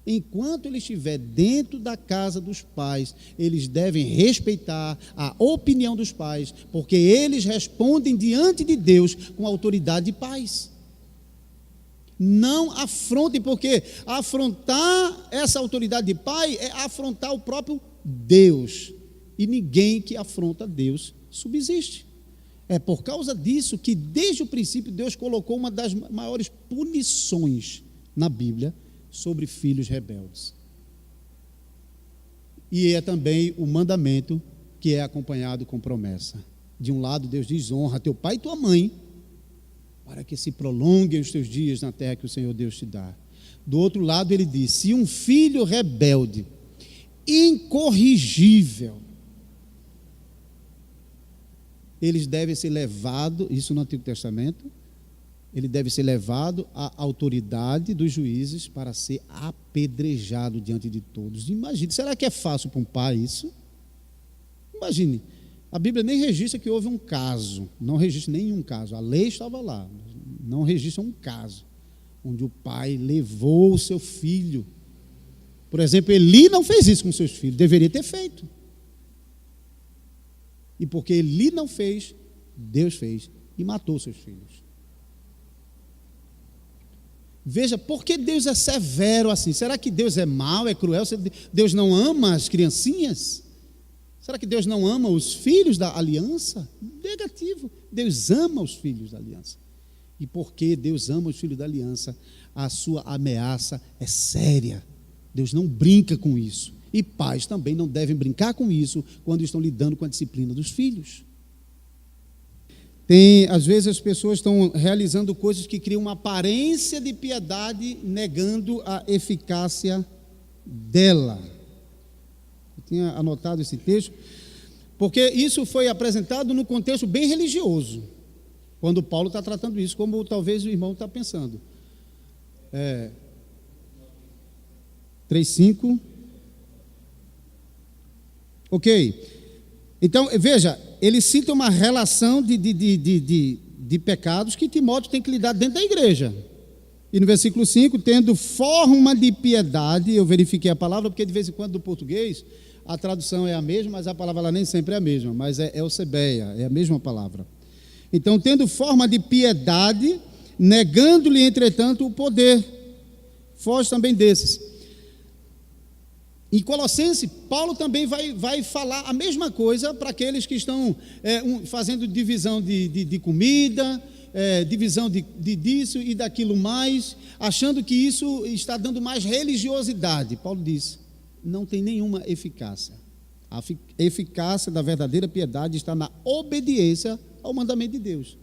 enquanto ele estiver dentro da casa dos pais, eles devem respeitar a opinião dos pais, porque eles respondem diante de Deus com a autoridade de pais. Não afrontem, porque afrontar essa autoridade de pai é afrontar o próprio Deus. E ninguém que afronta Deus subsiste. É por causa disso que desde o princípio Deus colocou uma das maiores punições na Bíblia sobre filhos rebeldes. E é também o mandamento que é acompanhado com promessa. De um lado Deus diz: honra teu pai e tua mãe, para que se prolonguem os teus dias na terra que o Senhor Deus te dá. Do outro lado ele diz: se um filho rebelde, incorrigível, eles devem ser levados, isso no Antigo Testamento, ele deve ser levado à autoridade dos juízes para ser apedrejado diante de todos. Imagine, será que é fácil para um pai isso? Imagine. A Bíblia nem registra que houve um caso, não registra nenhum caso, a lei estava lá, não registra um caso, onde o pai levou o seu filho. Por exemplo, Eli não fez isso com seus filhos, deveria ter feito. E porque Eli não fez, Deus fez e matou seus filhos. Veja, por que Deus é severo assim? Será que Deus é mau, é cruel? Deus não ama as criancinhas? Será que Deus não ama os filhos da aliança? Negativo. Deus ama os filhos da aliança. E porque Deus ama os filhos da aliança, a sua ameaça é séria. Deus não brinca com isso. E pais também não devem brincar com isso quando estão lidando com a disciplina dos filhos. Às vezes as pessoas estão realizando coisas que criam uma aparência de piedade, negando a eficácia dela. Tinha anotado esse texto, porque isso foi apresentado no contexto bem religioso, quando Paulo está tratando isso, como talvez o irmão está pensando. 3:5. Ok. Então, veja, ele cita uma relação de pecados que Timóteo tem que lidar dentro da igreja. E no versículo 5, tendo forma de piedade, eu verifiquei a palavra, porque de vez em quando do português a tradução é a mesma, mas a palavra lá nem sempre é a mesma, mas é eusebeia, é a mesma palavra. Então, tendo forma de piedade, negando-lhe, entretanto, o poder. Foge também desses. Em Colossenses, Paulo também vai falar a mesma coisa para aqueles que estão fazendo divisão de comida, divisão disso e daquilo mais, achando que isso está dando mais religiosidade. Paulo diz: não tem nenhuma eficácia. A eficácia da verdadeira piedade está na obediência ao mandamento de Deus.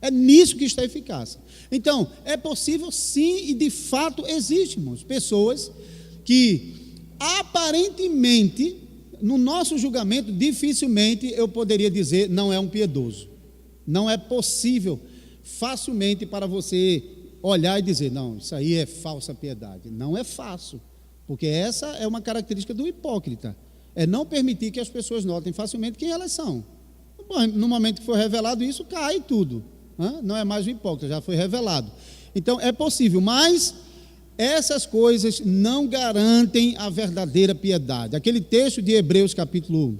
É nisso que está a eficácia. Então, é possível sim, e de fato existe, irmãos, pessoas que aparentemente, no nosso julgamento, dificilmente eu poderia dizer não é um piedoso. Não é possível facilmente para você olhar e dizer, não, isso aí é falsa piedade. Não é fácil. Porque essa é uma característica do hipócrita, é não permitir que as pessoas notem facilmente quem elas são. No momento que foi revelado isso, cai tudo. Não é mais um hipócrita, já foi revelado. Então, é possível, mas essas coisas não garantem a verdadeira piedade. Aquele texto de Hebreus capítulo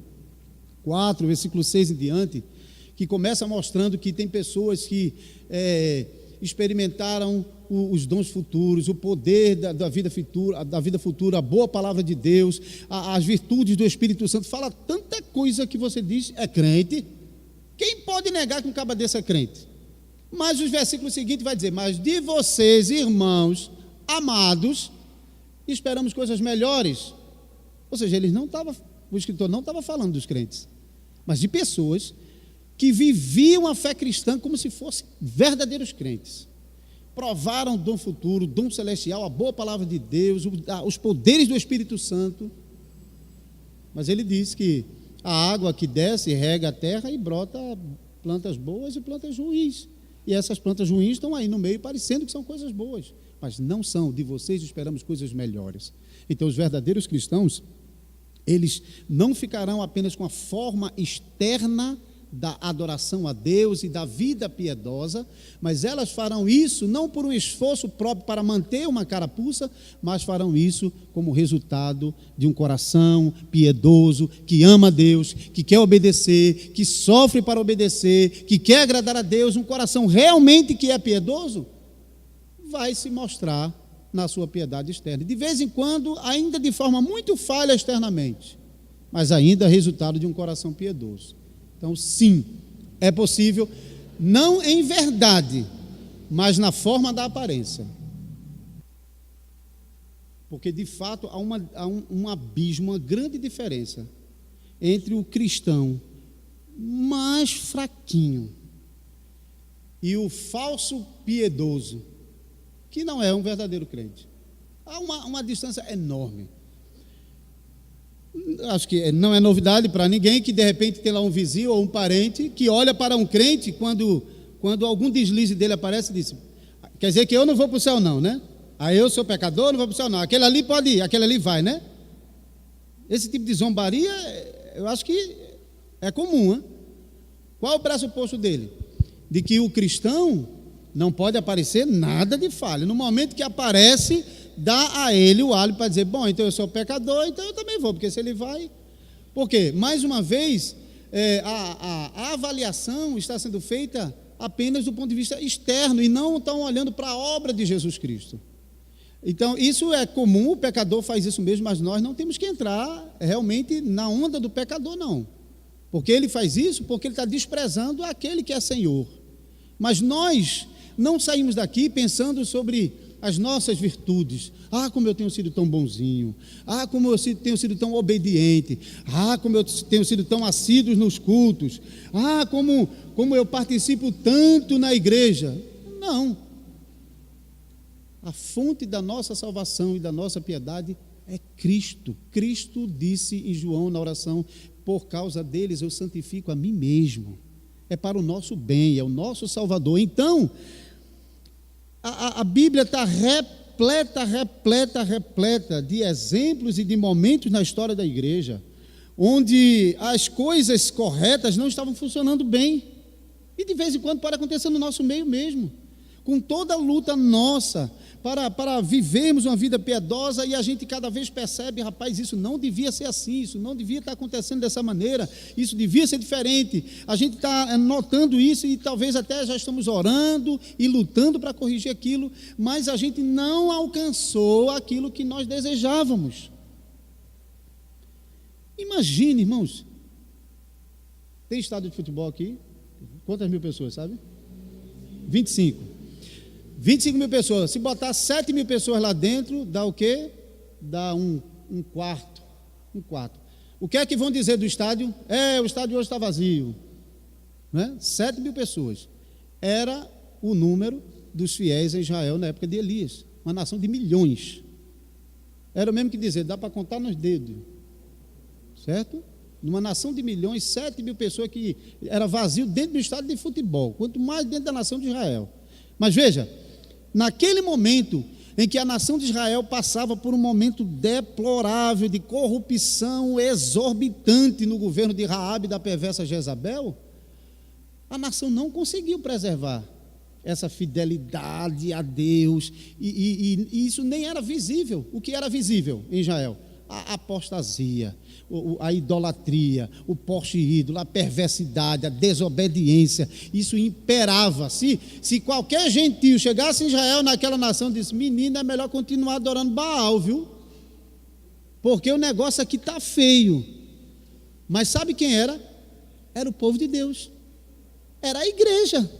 4, versículo 6 em diante, que começa mostrando que tem pessoas que experimentaram os dons futuros, o poder da vida futura, a boa palavra de Deus, as virtudes do Espírito Santo, fala tanta coisa que você diz, é crente. Quem pode negar que um caba desse é crente? Mas os versículos seguintes vai dizer, mas de vocês, irmãos amados, esperamos coisas melhores. Ou seja, o escritor não estava falando dos crentes, mas de pessoas que viviam a fé cristã como se fossem verdadeiros crentes. Provaram o dom futuro, o dom celestial, a boa palavra de Deus, os poderes do Espírito Santo. Mas ele diz que a água que desce rega a terra e brota plantas boas e plantas ruins. E essas plantas ruins estão aí no meio, parecendo que são coisas boas, mas não são. De vocês esperamos coisas melhores. Então, os verdadeiros cristãos, eles não ficarão apenas com a forma externa da adoração a Deus e da vida piedosa, mas elas farão isso não por um esforço próprio para manter uma carapuça, mas farão isso como resultado de um coração piedoso, que ama a Deus, que quer obedecer, que sofre para obedecer, que quer agradar a Deus. Um coração realmente que é piedoso vai se mostrar na sua piedade externa, de vez em quando, ainda de forma muito falha externamente, mas ainda resultado de um coração piedoso. Então, sim, é possível, não em verdade, mas na forma da aparência. Porque, de fato, há um abismo, uma grande diferença entre o cristão mais fraquinho e o falso piedoso, que não é um verdadeiro crente. Há uma distância enorme. Acho que não é novidade para ninguém que de repente tem lá um vizinho ou um parente que olha para um crente quando algum deslize dele aparece e diz, quer dizer que eu não vou para o céu não, né? Aí eu sou pecador, não vou para o céu não. Aquele ali pode ir, aquele ali vai, né? Esse tipo de zombaria, eu acho que é comum, né? Qual é o pressuposto dele? De que o cristão não pode aparecer nada de falha. No momento que aparece, dá a ele o álibi para dizer, bom, então eu sou pecador, então eu também vou, porque se ele vai... Por quê? Mais uma vez, a avaliação está sendo feita apenas do ponto de vista externo e não estão olhando para a obra de Jesus Cristo. Então, isso é comum, o pecador faz isso mesmo, mas nós não temos que entrar realmente na onda do pecador, não. Porque ele faz isso porque ele está desprezando aquele que é Senhor. Mas nós não saímos daqui pensando sobre as nossas virtudes. Como eu tenho sido tão bonzinho. Como eu tenho sido tão obediente. Como eu tenho sido tão assíduo nos cultos. Como eu participo tanto na igreja. Não. A fonte da nossa salvação e da nossa piedade é Cristo. Cristo disse em João na oração, por causa deles eu santifico a mim mesmo. É para o nosso bem, é o nosso Salvador. Então, a Bíblia está repleta de exemplos e de momentos na história da igreja, onde as coisas corretas não estavam funcionando bem. E de vez em quando pode acontecer no nosso meio mesmo, com toda a luta nossa, para vivermos uma vida piedosa, e a gente cada vez percebe, rapaz, isso não devia ser assim, isso não devia estar acontecendo dessa maneira, isso devia ser diferente. A gente está notando isso e talvez até já estamos orando e lutando para corrigir aquilo, mas a gente não alcançou aquilo que nós desejávamos. Imagine, irmãos, tem estádio de futebol aqui, quantas mil pessoas, sabe? 25 mil pessoas, se botar 7 mil pessoas lá dentro, dá o quê? Dá um quarto. O que é que vão dizer do estádio? O estádio hoje está vazio, né? 7 mil pessoas, era o número dos fiéis em Israel na época de Elias, uma nação de milhões, era o mesmo que dizer, dá para contar nos dedos, certo? Numa nação de milhões, 7 mil pessoas que era vazio dentro do estádio de futebol, quanto mais dentro da nação de Israel. Mas veja, naquele momento em que a nação de Israel passava por um momento deplorável de corrupção exorbitante no governo de Raabe, da perversa Jezabel, A nação não conseguiu preservar essa fidelidade a Deus, e isso nem era visível. O que era visível em Israel? A apostasia, a idolatria, o poste ídolo, a perversidade, a desobediência. Isso imperava. Se qualquer gentio chegasse em Israel, naquela nação, disse: menina, é melhor continuar adorando Baal, viu? Porque o negócio aqui está feio. Mas sabe quem era? Era o povo de Deus, era a igreja.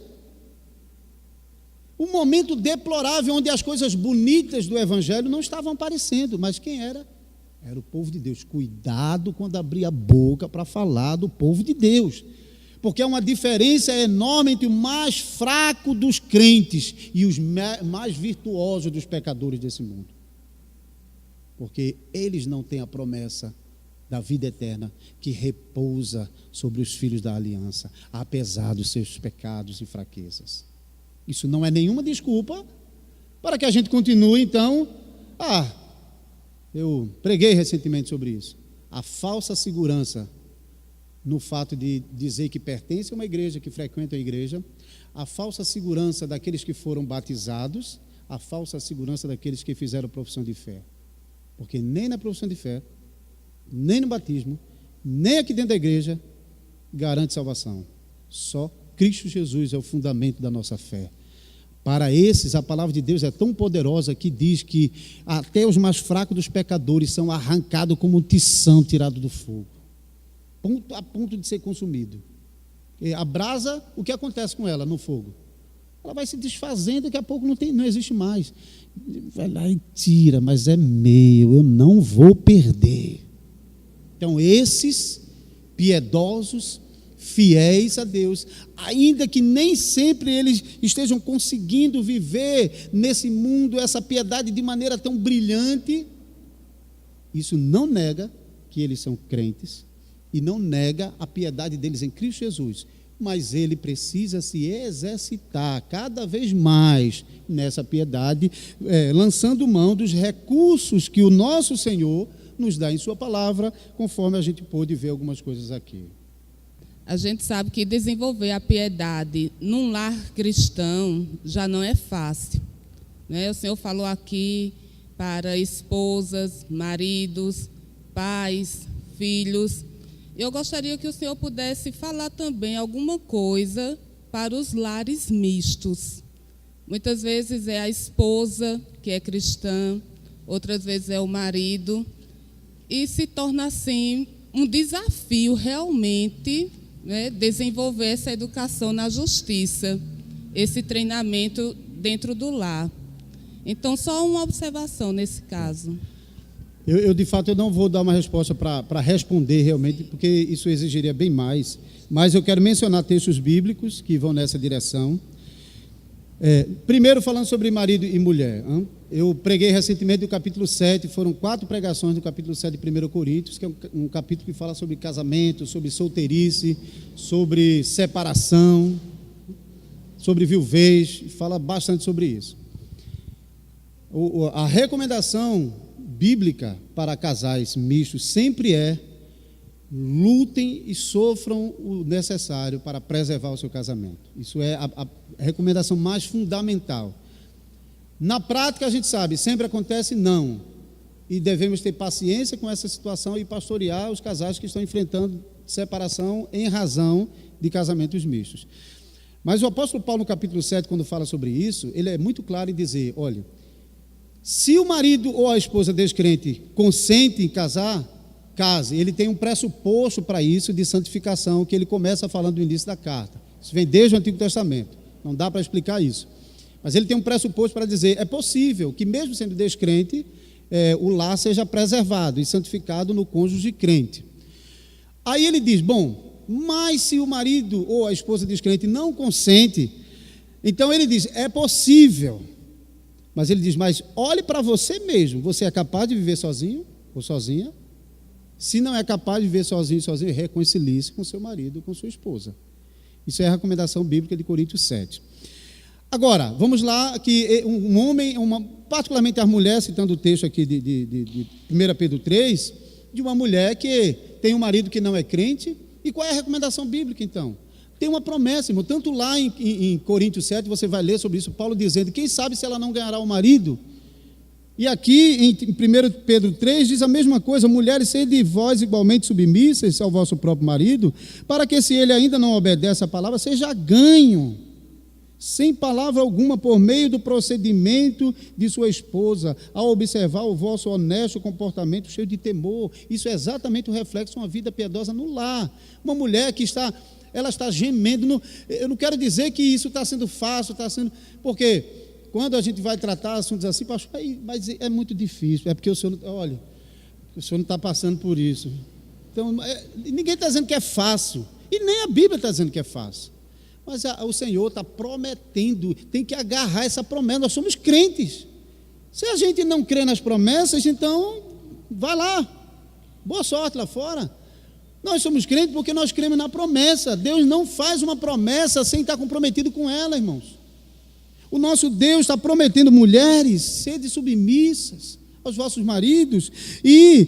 Um momento deplorável onde as coisas bonitas do evangelho não estavam aparecendo. Mas quem era? Era o povo de Deus. Cuidado quando abrir a boca para falar do povo de Deus, porque há uma diferença enorme entre o mais fraco dos crentes e os mais virtuosos dos pecadores desse mundo, porque eles não têm a promessa da vida eterna que repousa sobre os filhos da aliança, apesar dos seus pecados e fraquezas. Isso não é nenhuma desculpa para que a gente continue, então, eu preguei recentemente sobre isso, a falsa segurança no fato de dizer que pertence a uma igreja, que frequenta a igreja, a falsa segurança daqueles que foram batizados, a falsa segurança daqueles que fizeram profissão de fé, porque nem na profissão de fé, nem no batismo, nem aqui dentro da igreja garante salvação. Só Cristo Jesus é o fundamento da nossa fé. Para esses, a palavra de Deus é tão poderosa que diz que até os mais fracos dos pecadores são arrancados como um tição tirado do fogo, a ponto de ser consumido. E a brasa, o que acontece com ela no fogo? Ela vai se desfazendo, daqui a pouco não existe mais. Vai lá e tira, mas é meu, eu não vou perder. Então, esses piedosos, fiéis a Deus, ainda que nem sempre eles estejam conseguindo viver nesse mundo essa piedade de maneira tão brilhante, isso não nega que eles são crentes e não nega a piedade deles em Cristo Jesus, mas ele precisa se exercitar cada vez mais nessa piedade, lançando mão dos recursos que o nosso Senhor nos dá em sua palavra, conforme a gente pôde ver algumas coisas aqui. A gente sabe que desenvolver a piedade num lar cristão já não é fácil, né? O Senhor falou aqui para esposas, maridos, pais, filhos. Eu gostaria que o Senhor pudesse falar também alguma coisa para os lares mistos. Muitas vezes é a esposa que é cristã, outras vezes é o marido, e se torna assim um desafio realmente, né, desenvolver essa educação na justiça, esse treinamento dentro do lar. Então, só uma observação nesse caso. Eu de fato, eu não vou dar uma resposta para responder realmente, porque isso exigiria bem mais, mas eu quero mencionar textos bíblicos que vão nessa direção. Primeiro, falando sobre marido e mulher. Eu preguei recentemente o capítulo 7, foram 4 pregações do capítulo 7 de 1 Coríntios, que é um capítulo que fala sobre casamento, sobre solteirice, sobre separação, sobre viuvez, fala bastante sobre isso. A recomendação bíblica para casais mistos sempre é: lutem e sofram o necessário para preservar o seu casamento. Isso é a recomendação mais fundamental. Na prática, a gente sabe, sempre acontece não. E devemos ter paciência com essa situação e pastorear os casais que estão enfrentando separação em razão de casamentos mistos. Mas o apóstolo Paulo, no capítulo 7, quando fala sobre isso, ele é muito claro em dizer: olha, se o marido ou a esposa descrente consente em casar, case. Ele tem um pressuposto para isso de santificação, que ele começa falando no início da carta. Isso vem desde o Antigo Testamento, não dá para explicar isso. Mas ele tem um pressuposto para dizer: é possível que, mesmo sendo descrente, o lar seja preservado e santificado no cônjuge crente. Aí ele diz: bom, mas se o marido ou a esposa descrente não consente, então ele diz: é possível. Mas ele diz: mas olhe para você mesmo, você é capaz de viver sozinho ou sozinha? Se não é capaz de viver sozinho, reconcilie-se com seu marido, com sua esposa. Isso é a recomendação bíblica de Coríntios 7. Agora, vamos lá, que um homem, particularmente a mulher, citando o texto aqui de 1 Pedro 3, de uma mulher que tem um marido que não é crente. E qual é a recomendação bíblica, então? tem uma promessa, irmão. Tanto lá em Coríntios 7, você vai ler sobre isso, Paulo dizendo, quem sabe se ela não ganhará o marido? E aqui em 1 Pedro 3 diz a mesma coisa, mulheres, sede vós igualmente submissas ao vosso próprio marido, para que se ele ainda não obedece à palavra, seja ganho, sem palavra alguma, por meio do procedimento de sua esposa, ao observar o vosso honesto comportamento cheio de temor. Isso é exatamente o reflexo de uma vida piedosa no lar. Uma mulher que ela está gemendo, eu não quero dizer que isso está sendo fácil, porque quando a gente vai tratar assuntos assim, pastor, mas é muito difícil, é porque o senhor não está passando por isso. Então, ninguém está dizendo que é fácil, e nem a Bíblia está dizendo que é fácil, mas o Senhor está prometendo, tem que agarrar essa promessa, nós somos crentes, se a gente não crê nas promessas, então, vai lá, boa sorte lá fora. Nós somos crentes porque nós cremos na promessa. Deus não faz uma promessa sem estar comprometido com ela, irmãos. O nosso Deus está prometendo, mulheres, sede submissas aos vossos maridos, e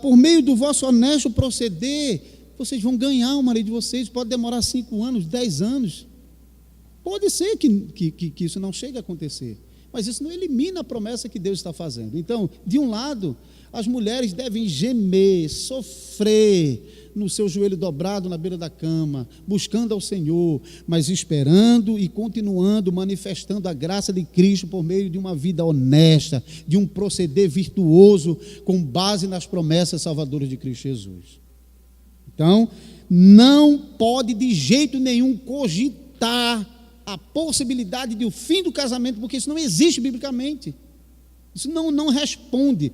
por meio do vosso honesto proceder, vocês vão ganhar o marido de vocês. Pode demorar 5 anos, 10 anos, pode ser que isso não chegue a acontecer, mas isso não elimina a promessa que Deus está fazendo. Então, de um lado, as mulheres devem gemer, sofrer no seu joelho dobrado na beira da cama, buscando ao Senhor, mas esperando e continuando manifestando a graça de Cristo por meio de uma vida honesta, de um proceder virtuoso com base nas promessas salvadoras de Cristo Jesus. Então, não pode de jeito nenhum cogitar a possibilidade de o fim do casamento, porque isso não existe biblicamente. Isso não responde.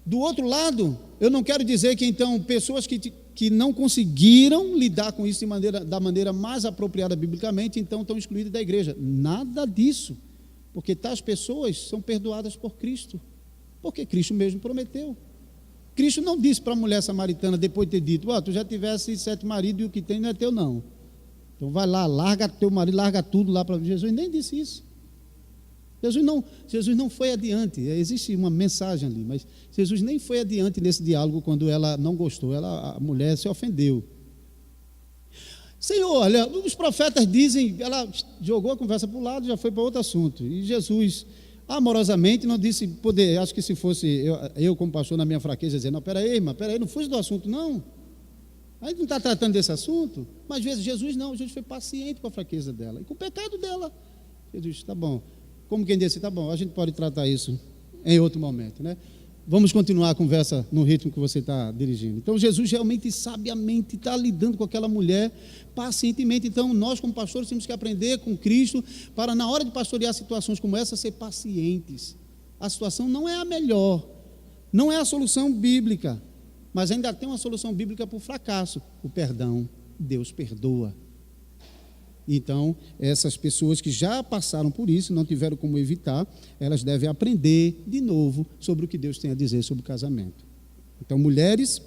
Do outro lado, eu não quero dizer que então pessoas que não conseguiram lidar com isso da maneira mais apropriada biblicamente, então estão excluídas da igreja. Nada disso, porque tais pessoas são perdoadas por Cristo, porque Cristo mesmo prometeu. Cristo não disse para a mulher samaritana, depois de ter dito, tu já tivesse 7 maridos e o que tem não é teu não. Então vai lá, larga teu marido, larga tudo lá para Jesus. Nem disse isso. Jesus não foi adiante, existe uma mensagem ali, mas Jesus nem foi adiante nesse diálogo quando ela não gostou, a mulher se ofendeu. Senhor, olha, os profetas dizem, ela jogou a conversa para o lado, já foi para outro assunto, e Jesus amorosamente não disse poder, acho que se fosse eu como pastor na minha fraqueza, dizer, não, peraí, irmã, não fuja do assunto não, a gente não está tratando desse assunto, mas às vezes Jesus foi paciente com a fraqueza dela, e com o pecado dela. Jesus, tá bom, como quem disse, tá bom, a gente pode tratar isso em outro momento, né? Vamos continuar a conversa no ritmo que você está dirigindo. Então, Jesus realmente, sabiamente, está lidando com aquela mulher pacientemente. Então, nós, como pastores, temos que aprender com Cristo para, na hora de pastorear situações como essa, ser pacientes. A situação não é a melhor, não é a solução bíblica, mas ainda tem uma solução bíblica para o fracasso, o perdão. Deus perdoa. Então, essas pessoas que já passaram por isso, não tiveram como evitar, elas devem aprender de novo sobre o que Deus tem a dizer sobre o casamento. Então, mulheres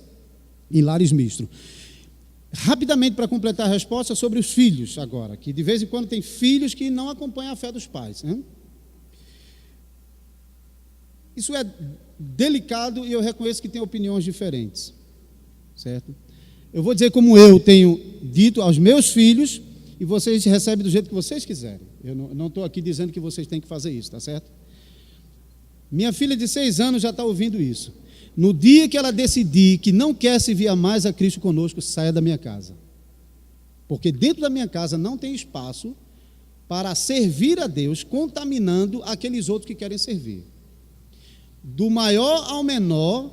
em lares mistos. Rapidamente, para completar a resposta, sobre os filhos agora, que de vez em quando tem filhos que não acompanham a fé dos pais, né? Isso é delicado e eu reconheço que tem opiniões diferentes, certo? Eu vou dizer como eu tenho dito aos meus filhos, e vocês recebem do jeito que vocês quiserem. Eu não estou aqui dizendo que vocês têm que fazer isso, tá certo? Minha filha de 6 anos já está ouvindo isso. No dia que ela decidir que não quer servir mais a Cristo conosco, saia da minha casa. Porque dentro da minha casa não tem espaço para servir a Deus, contaminando aqueles outros que querem servir. Do maior ao menor,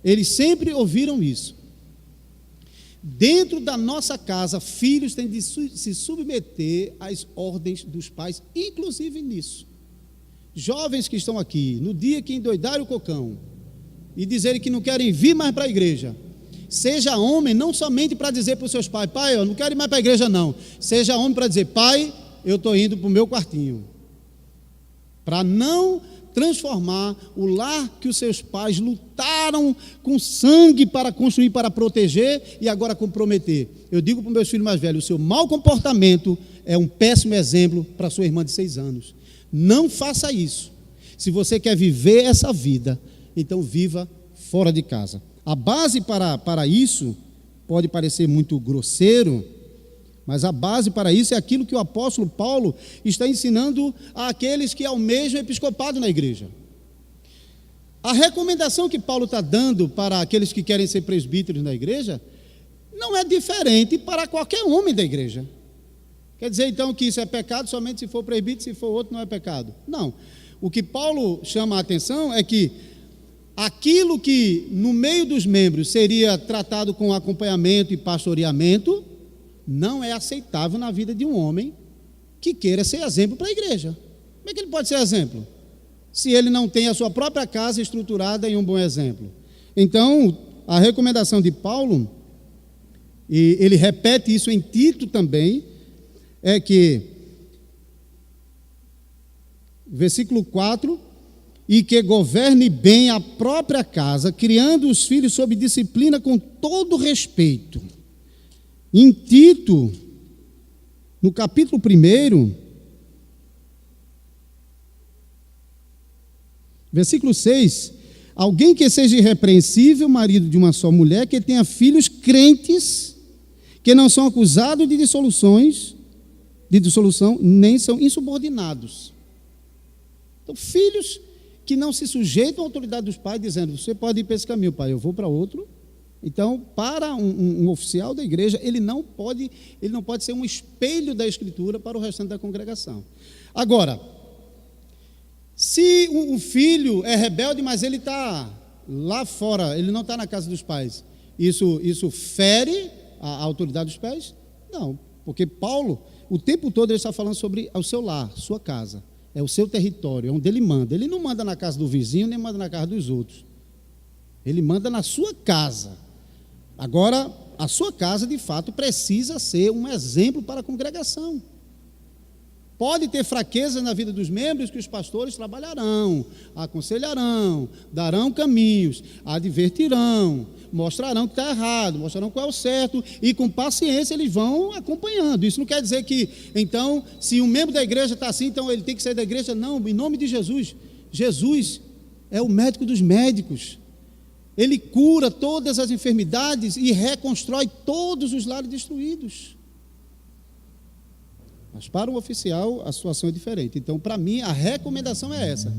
eles sempre ouviram isso. Dentro da nossa casa, filhos têm de se submeter às ordens dos pais, inclusive nisso. Jovens que estão aqui, no dia que endoidarem o cocão e dizerem que não querem vir mais para a igreja, seja homem não somente para dizer para os seus pais, pai, eu não quero ir mais para a igreja não, seja homem para dizer, pai, eu estou indo para o meu quartinho, para não transformar o lar que os seus pais lutaram com sangue para construir, para proteger e agora comprometer. Eu digo para os meus filhos mais velhos, o seu mau comportamento é um péssimo exemplo para sua irmã de 6 anos. Não faça isso. Se você quer viver essa vida, então viva fora de casa. A base para isso pode parecer muito grosseiro, Mas a base para isso é aquilo que o apóstolo Paulo está ensinando àqueles que almejam episcopado na igreja. A recomendação que Paulo está dando para aqueles que querem ser presbíteros na igreja não é diferente para qualquer homem da igreja. Quer dizer, então, que isso é pecado somente se for presbítero, se for outro não é pecado. Não. O que Paulo chama a atenção é que aquilo que no meio dos membros seria tratado com acompanhamento e pastoreamento não é aceitável na vida de um homem que queira ser exemplo para a igreja. Como é que ele pode ser exemplo? Se ele não tem a sua própria casa estruturada em um bom exemplo. Então, a recomendação de Paulo, e ele repete isso em Tito também, é que, versículo 4, e que governe bem a própria casa, criando os filhos sob disciplina com todo respeito. Em Tito, no capítulo 1, versículo 6, alguém que seja irrepreensível, marido de uma só mulher, que tenha filhos crentes, que não são acusados de dissolução, nem são insubordinados. Então, filhos que não se sujeitam à autoridade dos pais, dizendo, você pode ir para esse caminho, pai, eu vou para outro. Então, para um oficial da igreja, ele não pode ser um espelho da Escritura para o restante da congregação. Agora, se um filho é rebelde, mas ele está lá fora, ele não está na casa dos pais, isso fere a autoridade dos pais? Não, porque Paulo, o tempo todo ele está falando sobre o seu lar, sua casa, é o seu território, é onde ele manda. Ele não manda na casa do vizinho, nem manda na casa dos outros. Ele manda na sua casa. Agora, a sua casa, de fato, precisa ser um exemplo para a congregação. Pode ter fraquezas na vida dos membros que os pastores trabalharão, aconselharão, darão caminhos, advertirão, mostrarão que está errado, mostrarão qual é o certo, e com paciência eles vão acompanhando. Isso não quer dizer que, então, se um membro da igreja está assim, então ele tem que sair da igreja. Não, em nome de Jesus. Jesus é o médico dos médicos. Ele cura todas as enfermidades e reconstrói todos os lares destruídos. Mas para um oficial a situação é diferente. Então, para mim, a recomendação é essa.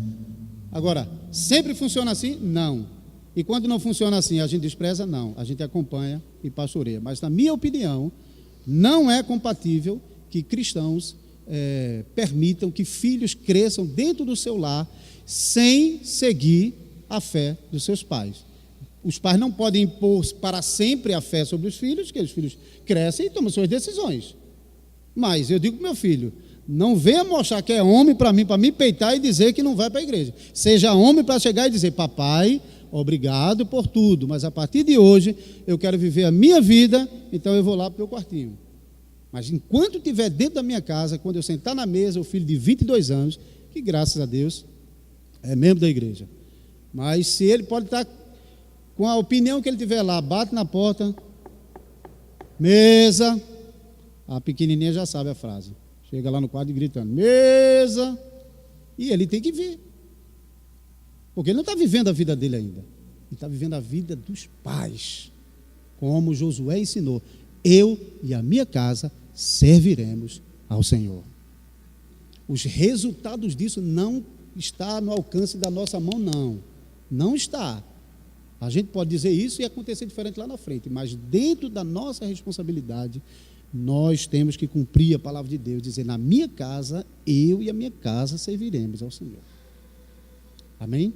Agora, sempre funciona assim? Não. E quando não funciona assim, a gente despreza? Não. A gente acompanha e pastoreia. Mas, na minha opinião, não é compatível que cristãos permitam que filhos cresçam dentro do seu lar sem seguir a fé dos seus pais. Os pais não podem impor para sempre a fé sobre os filhos, que os filhos crescem e tomam suas decisões. Mas eu digo para o meu filho, não venha mostrar que é homem para me peitar e dizer que não vai para a igreja. Seja homem para chegar e dizer, papai, obrigado por tudo, mas a partir de hoje eu quero viver a minha vida, então eu vou lá para o meu quartinho. Mas enquanto estiver dentro da minha casa, quando eu sentar na mesa, o filho de 22 anos, que graças a Deus é membro da igreja. Mas se ele pode estar com a opinião que ele tiver lá, bate na porta, mesa... A pequenininha já sabe a frase. Chega lá no quadro gritando, mesa. E ele tem que vir. Porque ele não está vivendo a vida dele ainda. Ele está vivendo a vida dos pais. Como Josué ensinou. Eu e a minha casa serviremos ao Senhor. Os resultados disso não estão no alcance da nossa mão, não. Não está. A gente pode dizer isso e acontecer diferente lá na frente. Mas dentro da nossa responsabilidade, nós temos que cumprir a palavra de Deus, dizer, na minha casa, eu e a minha casa serviremos ao Senhor. Amém?